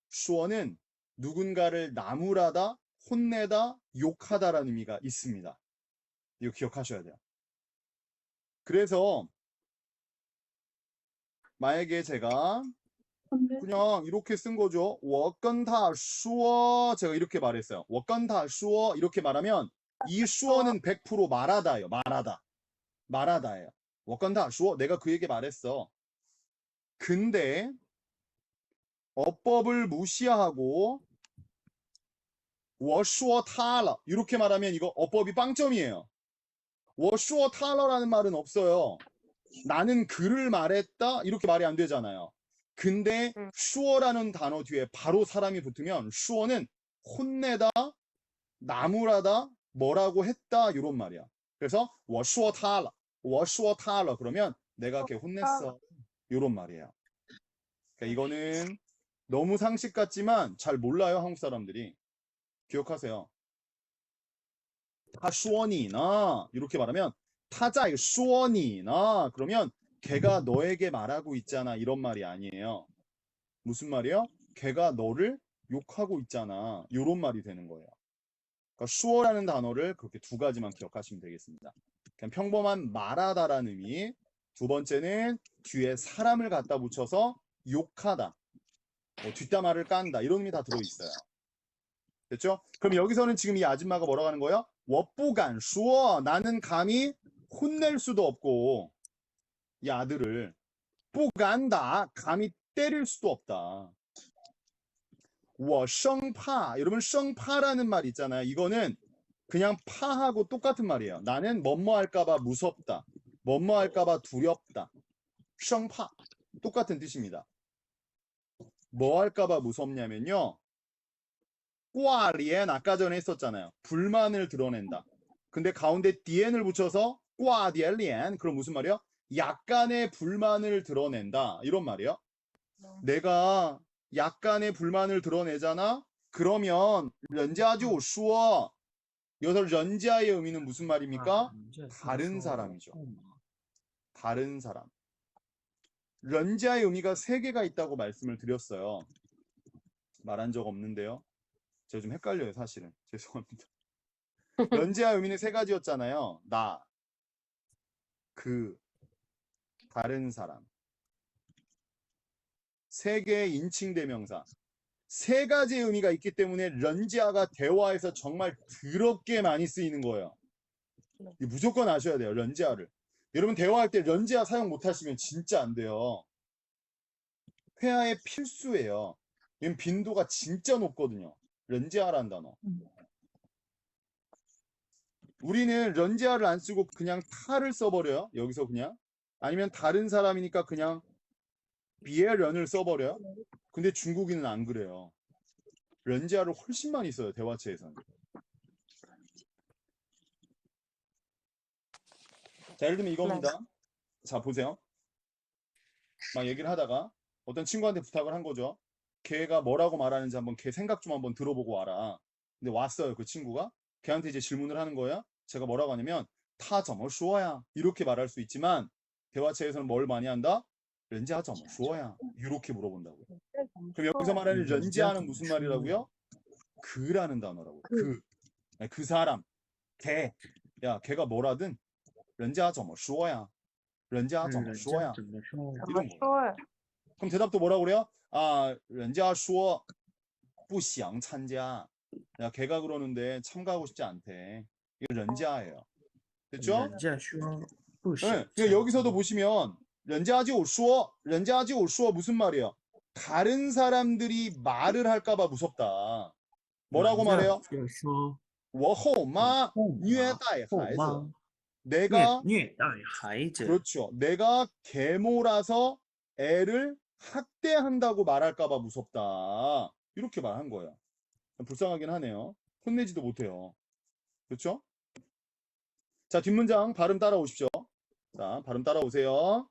수어는 누군가를 나무라다, 혼내다, 욕하다라는 의미가 있습니다. 이거 기억하셔야 돼요. 그래서 만약에 제가 그냥 이렇게 쓴 거죠. 我跟他说 제가 이렇게 말했어요. 我跟他说 이렇게 말하면 이 수어는 100% 말하다예요. 말하다예요. 我跟他说 내가 그에게 말했어. 근데 어법을 무시하고 我说他了 이렇게 말하면 이거 어법이 빵점이에요. 我说他了라는 말은 없어요. 나는 그를 말했다 이렇게 말이 안 되잖아요. 근데 슈어라는 단어 뒤에 바로 사람이 붙으면 슈어는 혼내다, 나무라다, 뭐라고 했다 이런 말이야. 그래서 我说他了, 我说他了 그러면 내가 걔 혼냈어 이런 말이에요. 그러니까 이거는 너무 상식 같지만 잘 몰라요, 한국 사람들이. 기억하세요. 他说你呢 이렇게 말하면 他在说你呢 그러면 걔가 너에게 말하고 있잖아 이런 말이 아니에요. 무슨 말이요? 걔가 너를 욕하고 있잖아 이런 말이 되는 거예요. 그러니까 슈어라는 단어를 그렇게 두 가지만 기억하시면 되겠습니다. 그냥 평범한 말하다라는 의미, 두 번째는 뒤에 사람을 갖다 붙여서 욕하다, 뒷담화를 깐다 이런 의미 다 들어있어요. 됐죠? 그럼 여기서는 지금 이 아줌마가 뭐라고 하는 거예요? 我不敢说 나는 감히 혼낼 수도 없고 이 아들을 不敢打 감히 때릴 수도 없다. 我生怕 여러분 生怕라는 말 있잖아요. 이거는 그냥 파하고 똑같은 말이에요. 나는 뭐뭐 할까봐 무섭다. 뭐뭐 할까봐 두렵다. 生怕 똑같은 뜻입니다. 뭐 할까봐 무섭냐면요. 挂脸 아까 전에 했었잖아요. 불만을 드러낸다. 근데 가운데 디엔을 붙여서 挂点脸 그럼 무슨 말이야? 약간의 불만을 드러낸다 이런 말이에요. 내가 약간의 불만을 드러내잖아. 그러면 人家就说 여기서 人家의 의미는 무슨 말입니까? 다른 사람이죠. 다른 사람. 人家의 의미가 세 개가 있다고 말씀을 드렸어요. 말한 적 없는데요. 제가 좀 헷갈려요, 사실은. 죄송합니다. 人家의 의미는 세 가지였잖아요. 나, 그, 다른 사람. 세 개의 인칭 대명사. 세 가지의 의미가 있기 때문에 人家가 대화에서 정말 더럽게 많이 쓰이는 거예요. 무조건 아셔야 돼요, 人家를. 여러분 대화할 때 人家 사용 못하시면 진짜 안 돼요. 회화의 필수예요. 빈도가 진짜 높거든요. 人家라는 단어. 우리는 人家를 안 쓰고 그냥 타를 써버려요. 여기서 그냥. 아니면 다른 사람이니까 그냥 别人을 써버려요. 근데 중국인은 안 그래요. 人家를 훨씬 많이 써요. 대화체에서는. 자, 예를 들면 이겁니다. 자, 보세요. 막 얘기를 하다가 어떤 친구한테 부탁을 한 거죠. 걔가 뭐라고 말하는지 한번 걔 생각 좀 한번 들어보고 와라. 근데 왔어요, 그 친구가. 걔한테 이제 질문을 하는 거야. 제가 뭐라고 하냐면 他怎么说呀 이렇게 말할 수 있지만 대화체에서는 뭘 많이 한다? 人家怎么说呀 이렇게 물어본다고요. 그럼 여기서 말하는 人家는 무슨 말이라고요? 그라는 단어라고요. 그 사람, 걔. 야, 걔가 뭐라든 人家怎么说呀 人家怎么说呀 이런 거. 그럼 대답도 뭐라고 그래요? 아, 人家说不想参加. 야, 걔가 그러는데 참가하고 싶지 않대. 이거 人家예요. 됐죠? 네, 그러니까 여기서도 보시면 人家就说, 人家就说 무슨 말이에요? 다른 사람들이 말을 할까봐 무섭다. 뭐라고 말해요? 我后妈虐待孩子. 내가 그렇죠. 내가 계모라서 애를 학대한다고 말할까봐 무섭다. 이렇게 말한 거예요. 불쌍하긴 하네요. 혼내지도 못해요. 그렇죠? 자, 뒷문장 발음 따라오십시오. 자, 발음 따라오세요.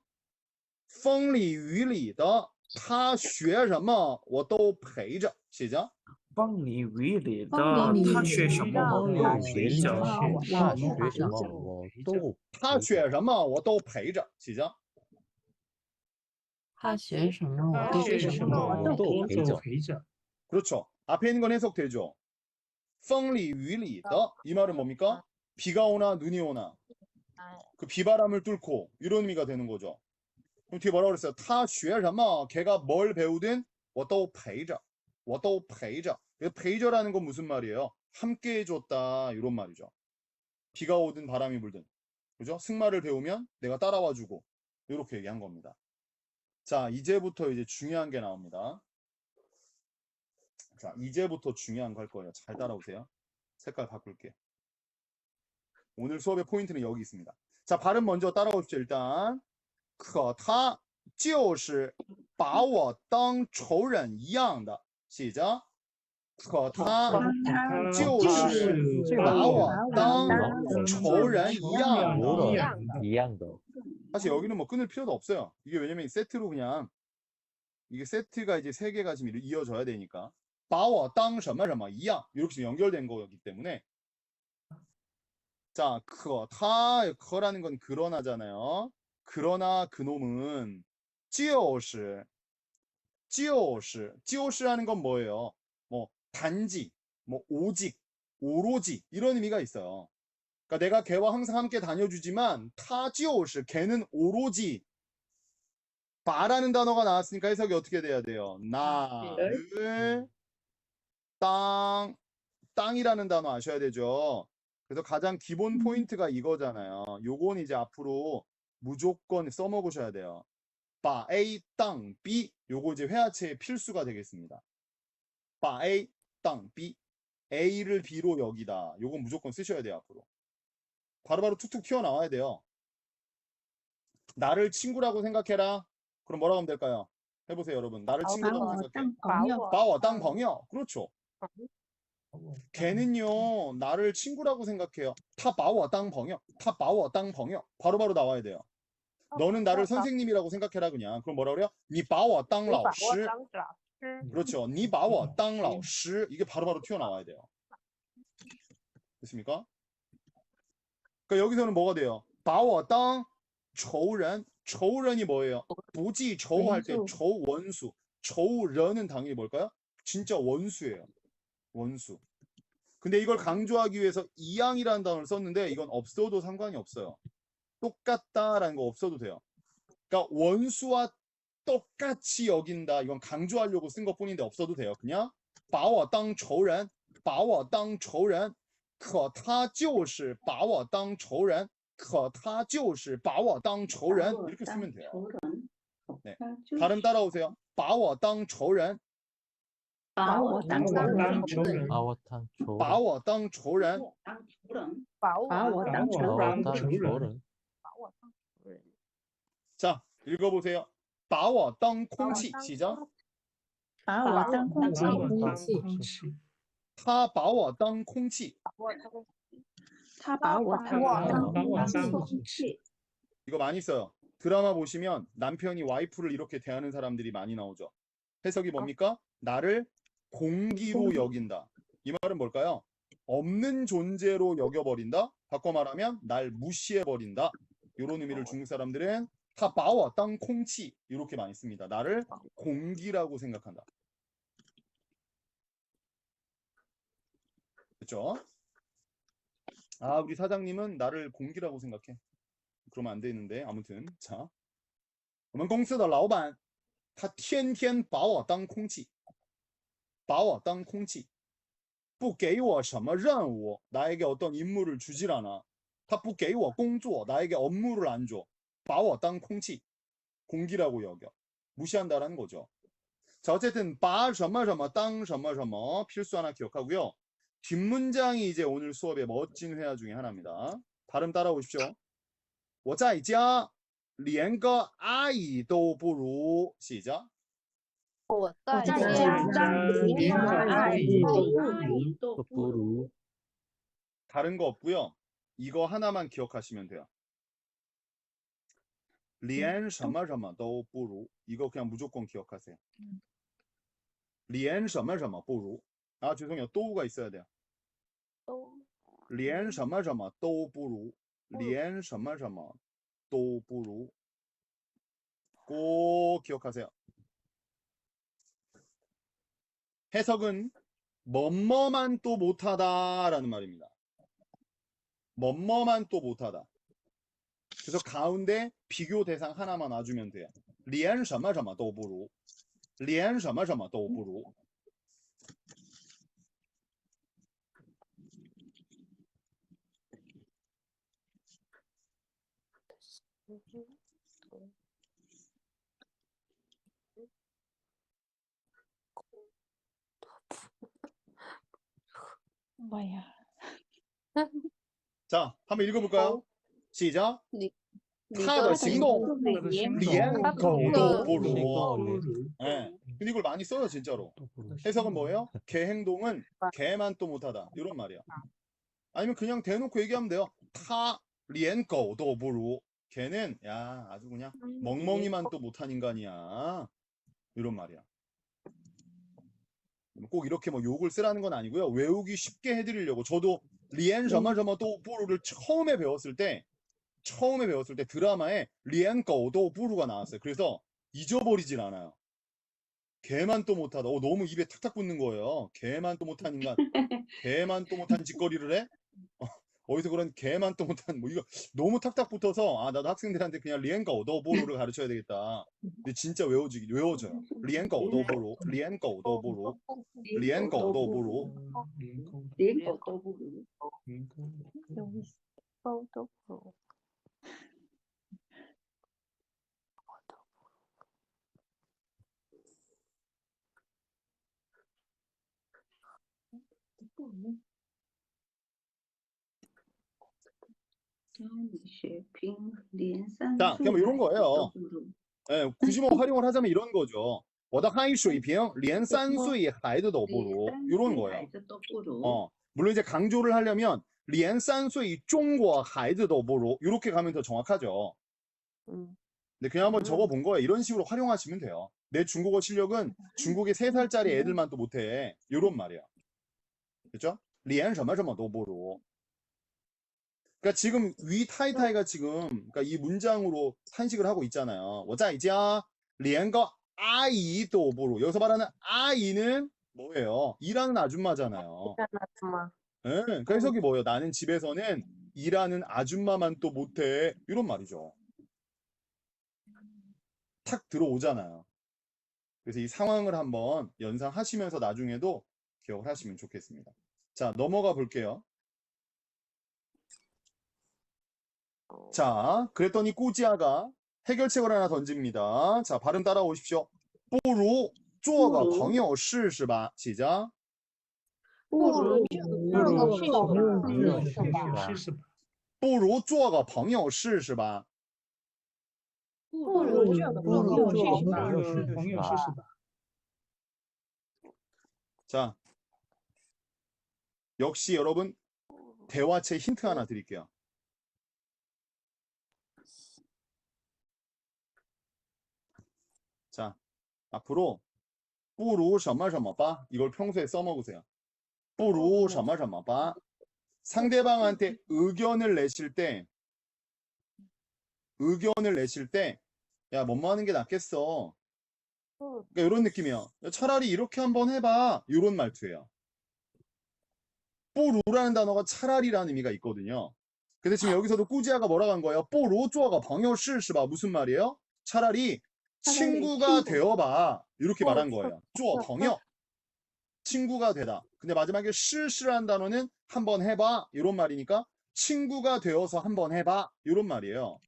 风里雨里的他学什么我都陪着. 시작. 风里雨里的他学什么我都陪着. 他学什么我都陪着. 시작. 他学什么我都陪着. 그렇죠. 앞에 있는 건 해석되죠. 风里雨里的 이 말은 뭡니까? 비가 오나 눈이 오나 그 비바람을 뚫고 이런 의미가 되는 거죠. 그럼 뒤에 뭐라고 그랬어요? 他学什么 걔가 뭘 배우든 我都陪着. 我都陪着.陪着라는 건 무슨 말이에요? 함께 해줬다 이런 말이죠. 비가 오든 바람이 불든. 그죠? 승마를 배우면 내가 따라와주고 이렇게 얘기한 겁니다. 자, 이제부터 이제 중요한 게 나옵니다. 자, 이제부터 중요한 거 할 거예요. 잘 따라오세요. 색깔 바꿀게. 오늘 수업의 포인트는 여기 있습니다. 자, 발음 먼저 따라오십시오. 일단 可他就是把我当仇人一样的，写着，可他就是把我当仇人一样的。一样的。 사실 여기는 뭐 끊을 필요도 없어요. 이게 왜냐면 세트로 그냥 이게 세트가 이제 세 개가 지금 이어져야 되니까 把我当什么什么一样 이렇게 지금 연결된 거기 때문에 자, 그라는 건 그러나잖아요. 그러나 그놈은 就是라는 건 뭐예요? 뭐 단지, 뭐 오직, 오로지 이런 의미가 있어요. 그러니까 내가 걔와 항상 함께 다녀주지만 他就是 걔는 오로지 바라는 단어가 나왔으니까 해석이 어떻게 돼야 돼요? 나를 땅이라는 단어 아셔야 되죠. 그래서 가장 기본 포인트가 이거잖아요. 요건 이제 앞으로 무조건 써먹으셔야 돼요. 바 A 땅 B 요거 이제 회화체의 필수가 되겠습니다. 바 A 땅 B A를 B로 여기다. 요건 무조건 쓰셔야 돼요. 앞으로. 바로바로 툭툭 튀어나와야 돼요. 나를 친구라고 생각해라. 그럼 뭐라고 하면 될까요? 해보세요, 여러분. 나를 친구라고 생각해. 把我当朋友. 그렇죠. 걔는요, 나를 친구라고 생각해요. 他把我当朋友. 他把我当朋友. 바로바로 나와야 돼요. 너는 나를 선생님이라고 생각해라 그냥. 그럼 뭐라 그래요? 你把我当老师. 그렇죠. 你把我当老师. 이게 바로바로 튀어나와야 돼요. 됐습니까? 그러니까 여기서는 뭐가 돼요? 把我当仇人.仇人이 뭐예요? 부지仇할 때仇원수.仇人은 당연히 뭘까요? 진짜 원수예요. 원수. 근데 이걸 강조하기 위해서 이양이라는 단어를 썼는데 이건 없어도 상관이 없어요. 똑같다라는 거 없어도 돼요. 그러니까 원수와 똑같이 여긴다. 이건 강조하려고 쓴 것뿐인데 없어도 돼요. 그냥 把我当仇人,把我当仇人,可他就是把我当仇人,可他就是把我当仇人. 이렇게 쓰면 돼요. 네. 발음 따라오세요. 把我当仇人,把我当仇人，把我当仇人，把我当仇人，把我当仇人， 자, 읽어보세요. 把我当空气, 시작. 把我当空气，他把我当空气. 他把我当空气。 이거 많이 써요. 드라마 보시면 남편이 와이프를 이렇게 대하는 사람들이 많이 나오죠. 해석이 뭡니까? 나를 공기로 여긴다. 이 말은 뭘까요? 없는 존재로 여겨버린다. 바꿔 말하면 날 무시해버린다. 이런 의미를 중국 사람들은 他把我当空气 이렇게 많이 씁니다. 나를 공기라고 생각한다. 그렇죠? 아, 우리 사장님은 나를 공기라고 생각해. 그러면 안 되는데 아무튼 자, 我们公司的老板他天天把我当空气把我当空气不给我什么任务 나에게 어떤 임무를 주질 않아. 他不给我工作 나에게 업무를 안 줘. 把我当空气 공기라고 여겨. 무시한다라는 거죠. 자, 어쨌든 把什么什么当什么什么 필수 하나 기억하고요. 뒷문장이 이제 오늘 수업의 멋진 회화 중에 하나입니다. 발음 따라오십시오. 我在家连个阿姨都不如 시작. 我在在家连个阿姨都不如。 다른 거 없고요. 이거 하나만 기억하시면 돼요. 连什么什么都不如 이거 그냥 무조건 기억하세요. 连什么什么不如 아, 죄송해요. 또가 있어야 돼요. 连什么什么都不如连什么什么都不如 꼭 기억하세요. 해석은 뭐뭐만 또 못하다 라는 말입니다. 뭐뭐만 또 못하다. 그래서 가운데 비교 대상 하나만 놔주면 돼요. 连什么什么都不如连什么什么都不如 뭐야? 자, 한번 읽어볼까요? 시작. 他的行动连狗都不如. 싱거울래. 예. 근데 이걸 많이 써요, 진짜로. 해석은 뭐예요? 걔 행동은 개만 또 못하다. 이런 말이야. 아니면 그냥 대놓고 얘기하면 돼요. 他连狗都不如. 걔는 야 아주 그냥 멍멍이만 또 못한 인간이야. 이런 말이야. 꼭 이렇게 뭐 욕을 쓰라는 건 아니고요. 외우기 쉽게 해드리려고. 저도 리엔 저마저마 또 뽀루를 처음에 배웠을 때 드라마에 리엔 거도 뽀루가 나왔어요. 그래서 잊어버리질 않아요. 개만 또 못하다. 너무 입에 탁탁 붙는 거예요. 개만 또 못한 인간. 개만 또 못한 짓거리를 해? 어디서 그런 개만 또 못한 뭐 이거 너무 탁탁 붙어서 나도 학생들한테 그냥 리엔거 오더보로를 가르쳐야 되겠다. 근데 진짜 외워져요. 리엔거 오더보로, 리엔거 오더보로, 리엔거 오더보로. 여기 있어도 자, 그럼 이런 거예요. 예, 굳이 뭐 활용을 하자면 이런 거죠. 我的汉语水平连3岁孩子都不如. 이런 거예요. 물론 이제 강조를 하려면 连3岁中国孩子都不如 이렇게 가면 더 정확하죠. 근데 그냥 한번 적어본 거예요. 이런 식으로 활용하시면 돼요. 내 중국어 실력은 중국의 3살짜리 애들만 또 못해. 이런 말이야. 그렇죠? 连什么什么都不如. 그러니까 지금 위 타이타이가 지금 그러니까 이 문장으로 탄식을 하고 있잖아요. 我在家连个阿姨都不如. 여기서 말하는 아이는 뭐예요? 일하는 아줌마잖아요. 네, 그러니까 해석이 뭐예요? 나는 집에서는 일하는 아줌마만 또 못해. 이런 말이죠. 탁 들어오잖아요. 그래서 이 상황을 한번 연상하시면서 나중에도 기억을 하시면 좋겠습니다. 자, 넘어가 볼게요. 자, 그랬더니 꾸지아가 해결책을 하나 던집니다. 자, 발음 따라오십시오. 不如做个朋友试试吧. 시작. 不如做个朋友试试吧. 不如做个朋友试试吧. 자, 역시 여러분 대화체 힌트 하나 드릴게요. 자, 앞으로 不如什么什么吧 이걸 평소에 써먹으세요. 不如什么什么吧. 상대방한테 의견을 내실 때 야, 뭐뭐 하는 게 낫겠어. 그러니까 이런 느낌이에요. 차라리 이렇게 한번 해봐. 이런 말투예요. 不如라는 단어가 차라리라는 의미가 있거든요. 근데 지금 여기서도 꾸지아가 뭐라고 한 거예요? 不如做个朋友试试吧. 무슨 말이에요? 차라리 친구가 되어봐. 이렇게 말한 거예요. 做朋友 친구가 되다. 근데 마지막에 실시라는 단어는 한번 해봐. 이런 말이니까 친구가 되어서 한번 해봐. 이런 말이에요.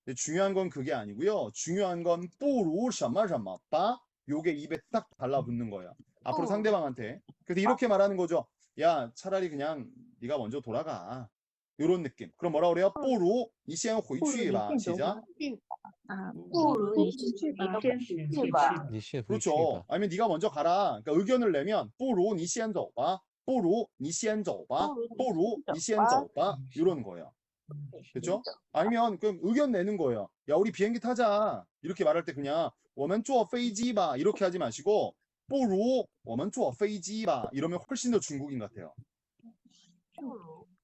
근데 중요한 건 그게 아니고요. 중요한 건 不如什么什么吧. 요게 입에 딱 달라붙는 거예요. 앞으로 상대방한테. 그래서 이렇게 말하는 거죠. 야, 차라리 그냥 네가 먼저 돌아가. 이런 느낌. 그럼 뭐라 그래요? 不如你先回去吧. 시작. 不如你先去吧. 그렇죠. 아니면 네가 먼저 가라. 그러니까 의견을 내면 不如你先走吧. 不如你先走吧. 不如你先走吧. 이런 거예요. 그렇죠? 아니면 그럼 의견 내는 거예요. 야, 우리 비행기 타자. 이렇게 말할 때 그냥 我们坐飞机吧. 이렇게 하지 마시고 不如我们坐飞机吧. 이러면 훨씬 더 중국인 같아요.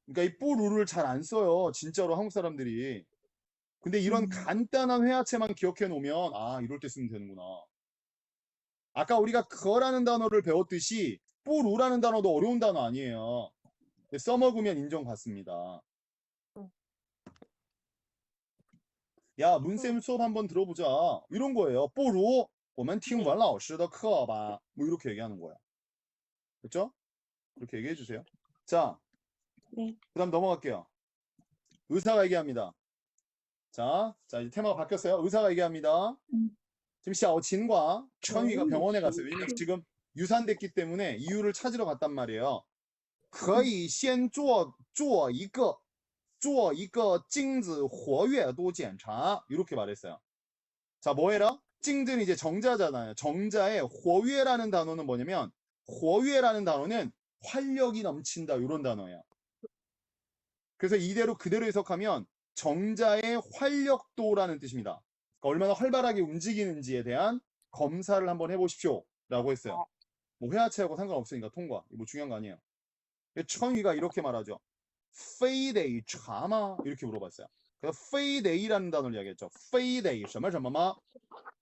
그러니까 이 不如를 잘 안 써요. 진짜로 한국 사람들이. 근데 이런 간단한 회화체만 기억해 놓으면 이럴 때 쓰면 되는구나. 아까 우리가 그라는 단어를 배웠듯이 不如라는 단어도 어려운 단어 아니에요. 써먹으면 인정받습니다. 야, 문쌤 수업 한번 들어보자. 이런 거예요. 不如我们听文老师的课吧. 뭐 이렇게 얘기하는 거야. 그렇죠? 그렇게 얘기해 주세요. 자, 네. 그다음 넘어갈게요. 의사가 얘기합니다. 자, 이제 테마가 바뀌었어요. 의사가 얘기합니다. 지금 샤오친과 천위가 병원에 갔어요. 왜냐면 지금 유산됐기 때문에 이유를 찾으러 갔단 말이에요. 可以先做一个做一个精子活跃度检查 이렇게 말했어요. 자, 뭐해라? 찡즈는 이제 정자잖아요. 정자에活跃라는 단어는 뭐냐면 活跃라는 단어는 활력이 넘친다 이런 단어예요. 그래서 이대로 그대로 해석하면 정자의 활력도라는 뜻입니다. 그러니까 얼마나 활발하게 움직이는지에 대한 검사를 한번 해보십시오 라고 했어요. 뭐 회화체하고 상관없으니까 통과. 뭐 중요한 거 아니에요. 천위가 이렇게 말하죠. 非得查吗? 이렇게 물어봤어요. 그래서 非得라는 단어를 이야기했죠. 非得什么什么吗?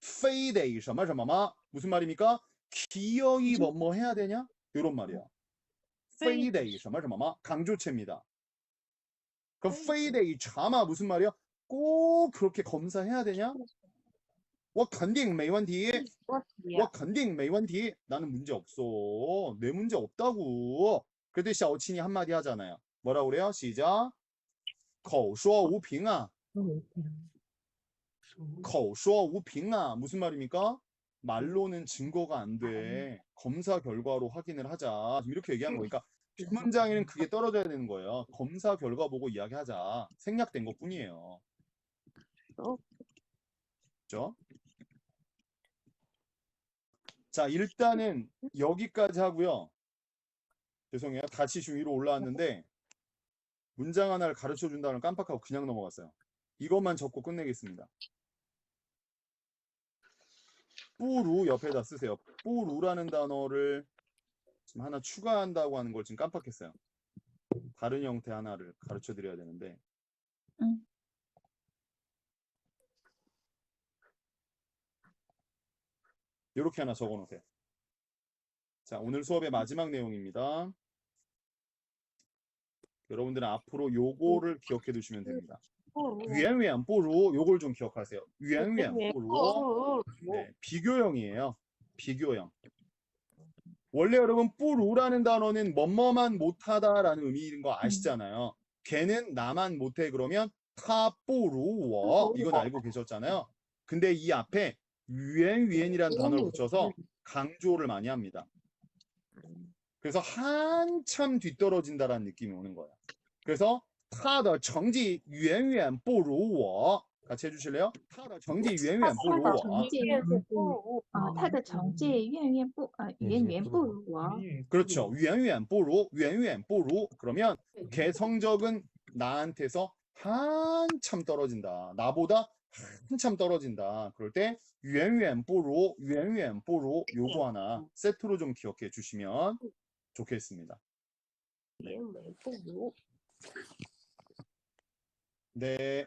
非得什么什么吗? 무슨 말입니까? 기어이 뭐뭐 해야 되냐? 이런 말이야. 非得什么什么吗? 강조체입니다. 그럼 非得查吗? 무슨 말이야? 꼭 그렇게 검사해야 되냐? 我肯定没问题. 我肯定没问题. 나는 문제 없어. 내 문제 없다고. 그때 샤오친이 한마디 하잖아요. 뭐라고 그래요? 시작. 口说无凭啊. 口说无凭啊. 무슨 말입니까? 말로는 증거가 안 돼. 검사 결과로 확인을 하자. 지금 이렇게 얘기한 거니까 문장에는 그게 떨어져야 되는 거예요. 검사 결과 보고 이야기하자. 생략된 것 뿐이에요. 그렇죠? 자, 일단은 여기까지 하고요. 죄송해요. 다시 좀 위로 올라왔는데 문장 하나를 가르쳐 준다는 깜빡하고 그냥 넘어갔어요. 이것만 적고 끝내겠습니다. 뿌루 옆에다 쓰세요. 뿌루라는 단어를 지금 하나 추가한다고 하는 걸 지금 깜빡했어요. 다른 형태 하나를 가르쳐 드려야 되는데. 이렇게 하나 적어 놓으세요. 자, 오늘 수업의 마지막 내용입니다. 여러분들은 앞으로 요거를 기억해 두시면 됩니다. 远远不如 요걸 좀 기억하세요. 远远不如 네, 비교형이에요. 비교형. 원래 여러분 不如라는 단어는 뭐뭐만 못하다라는 의미인 거 아시잖아요. 걔는 나만 못해 그러면 他不如我 이건 알고 계셨잖아요. 근데 이 앞에 远远이라는 단어를 붙여서 강조를 많이 합니다. 그래서 한참 뒤떨어진다라는 느낌이 오는 거예요. 그래서 他的成绩远远不如我 같이 해주실래요? 他的成绩远远不如我他的成绩远远不如我 그렇죠. 远远不如远远不如 그러면 걔 성적은 나한테서 한참 떨어진다. 나보다 한참 떨어진다. 그럴 때 远远不如远远不如 요거 하나 세트로 좀 기억해 주시면 좋겠습니다. 네,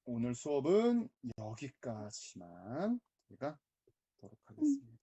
오늘 수업은 여기까지만 제가 하도록 하겠습니다.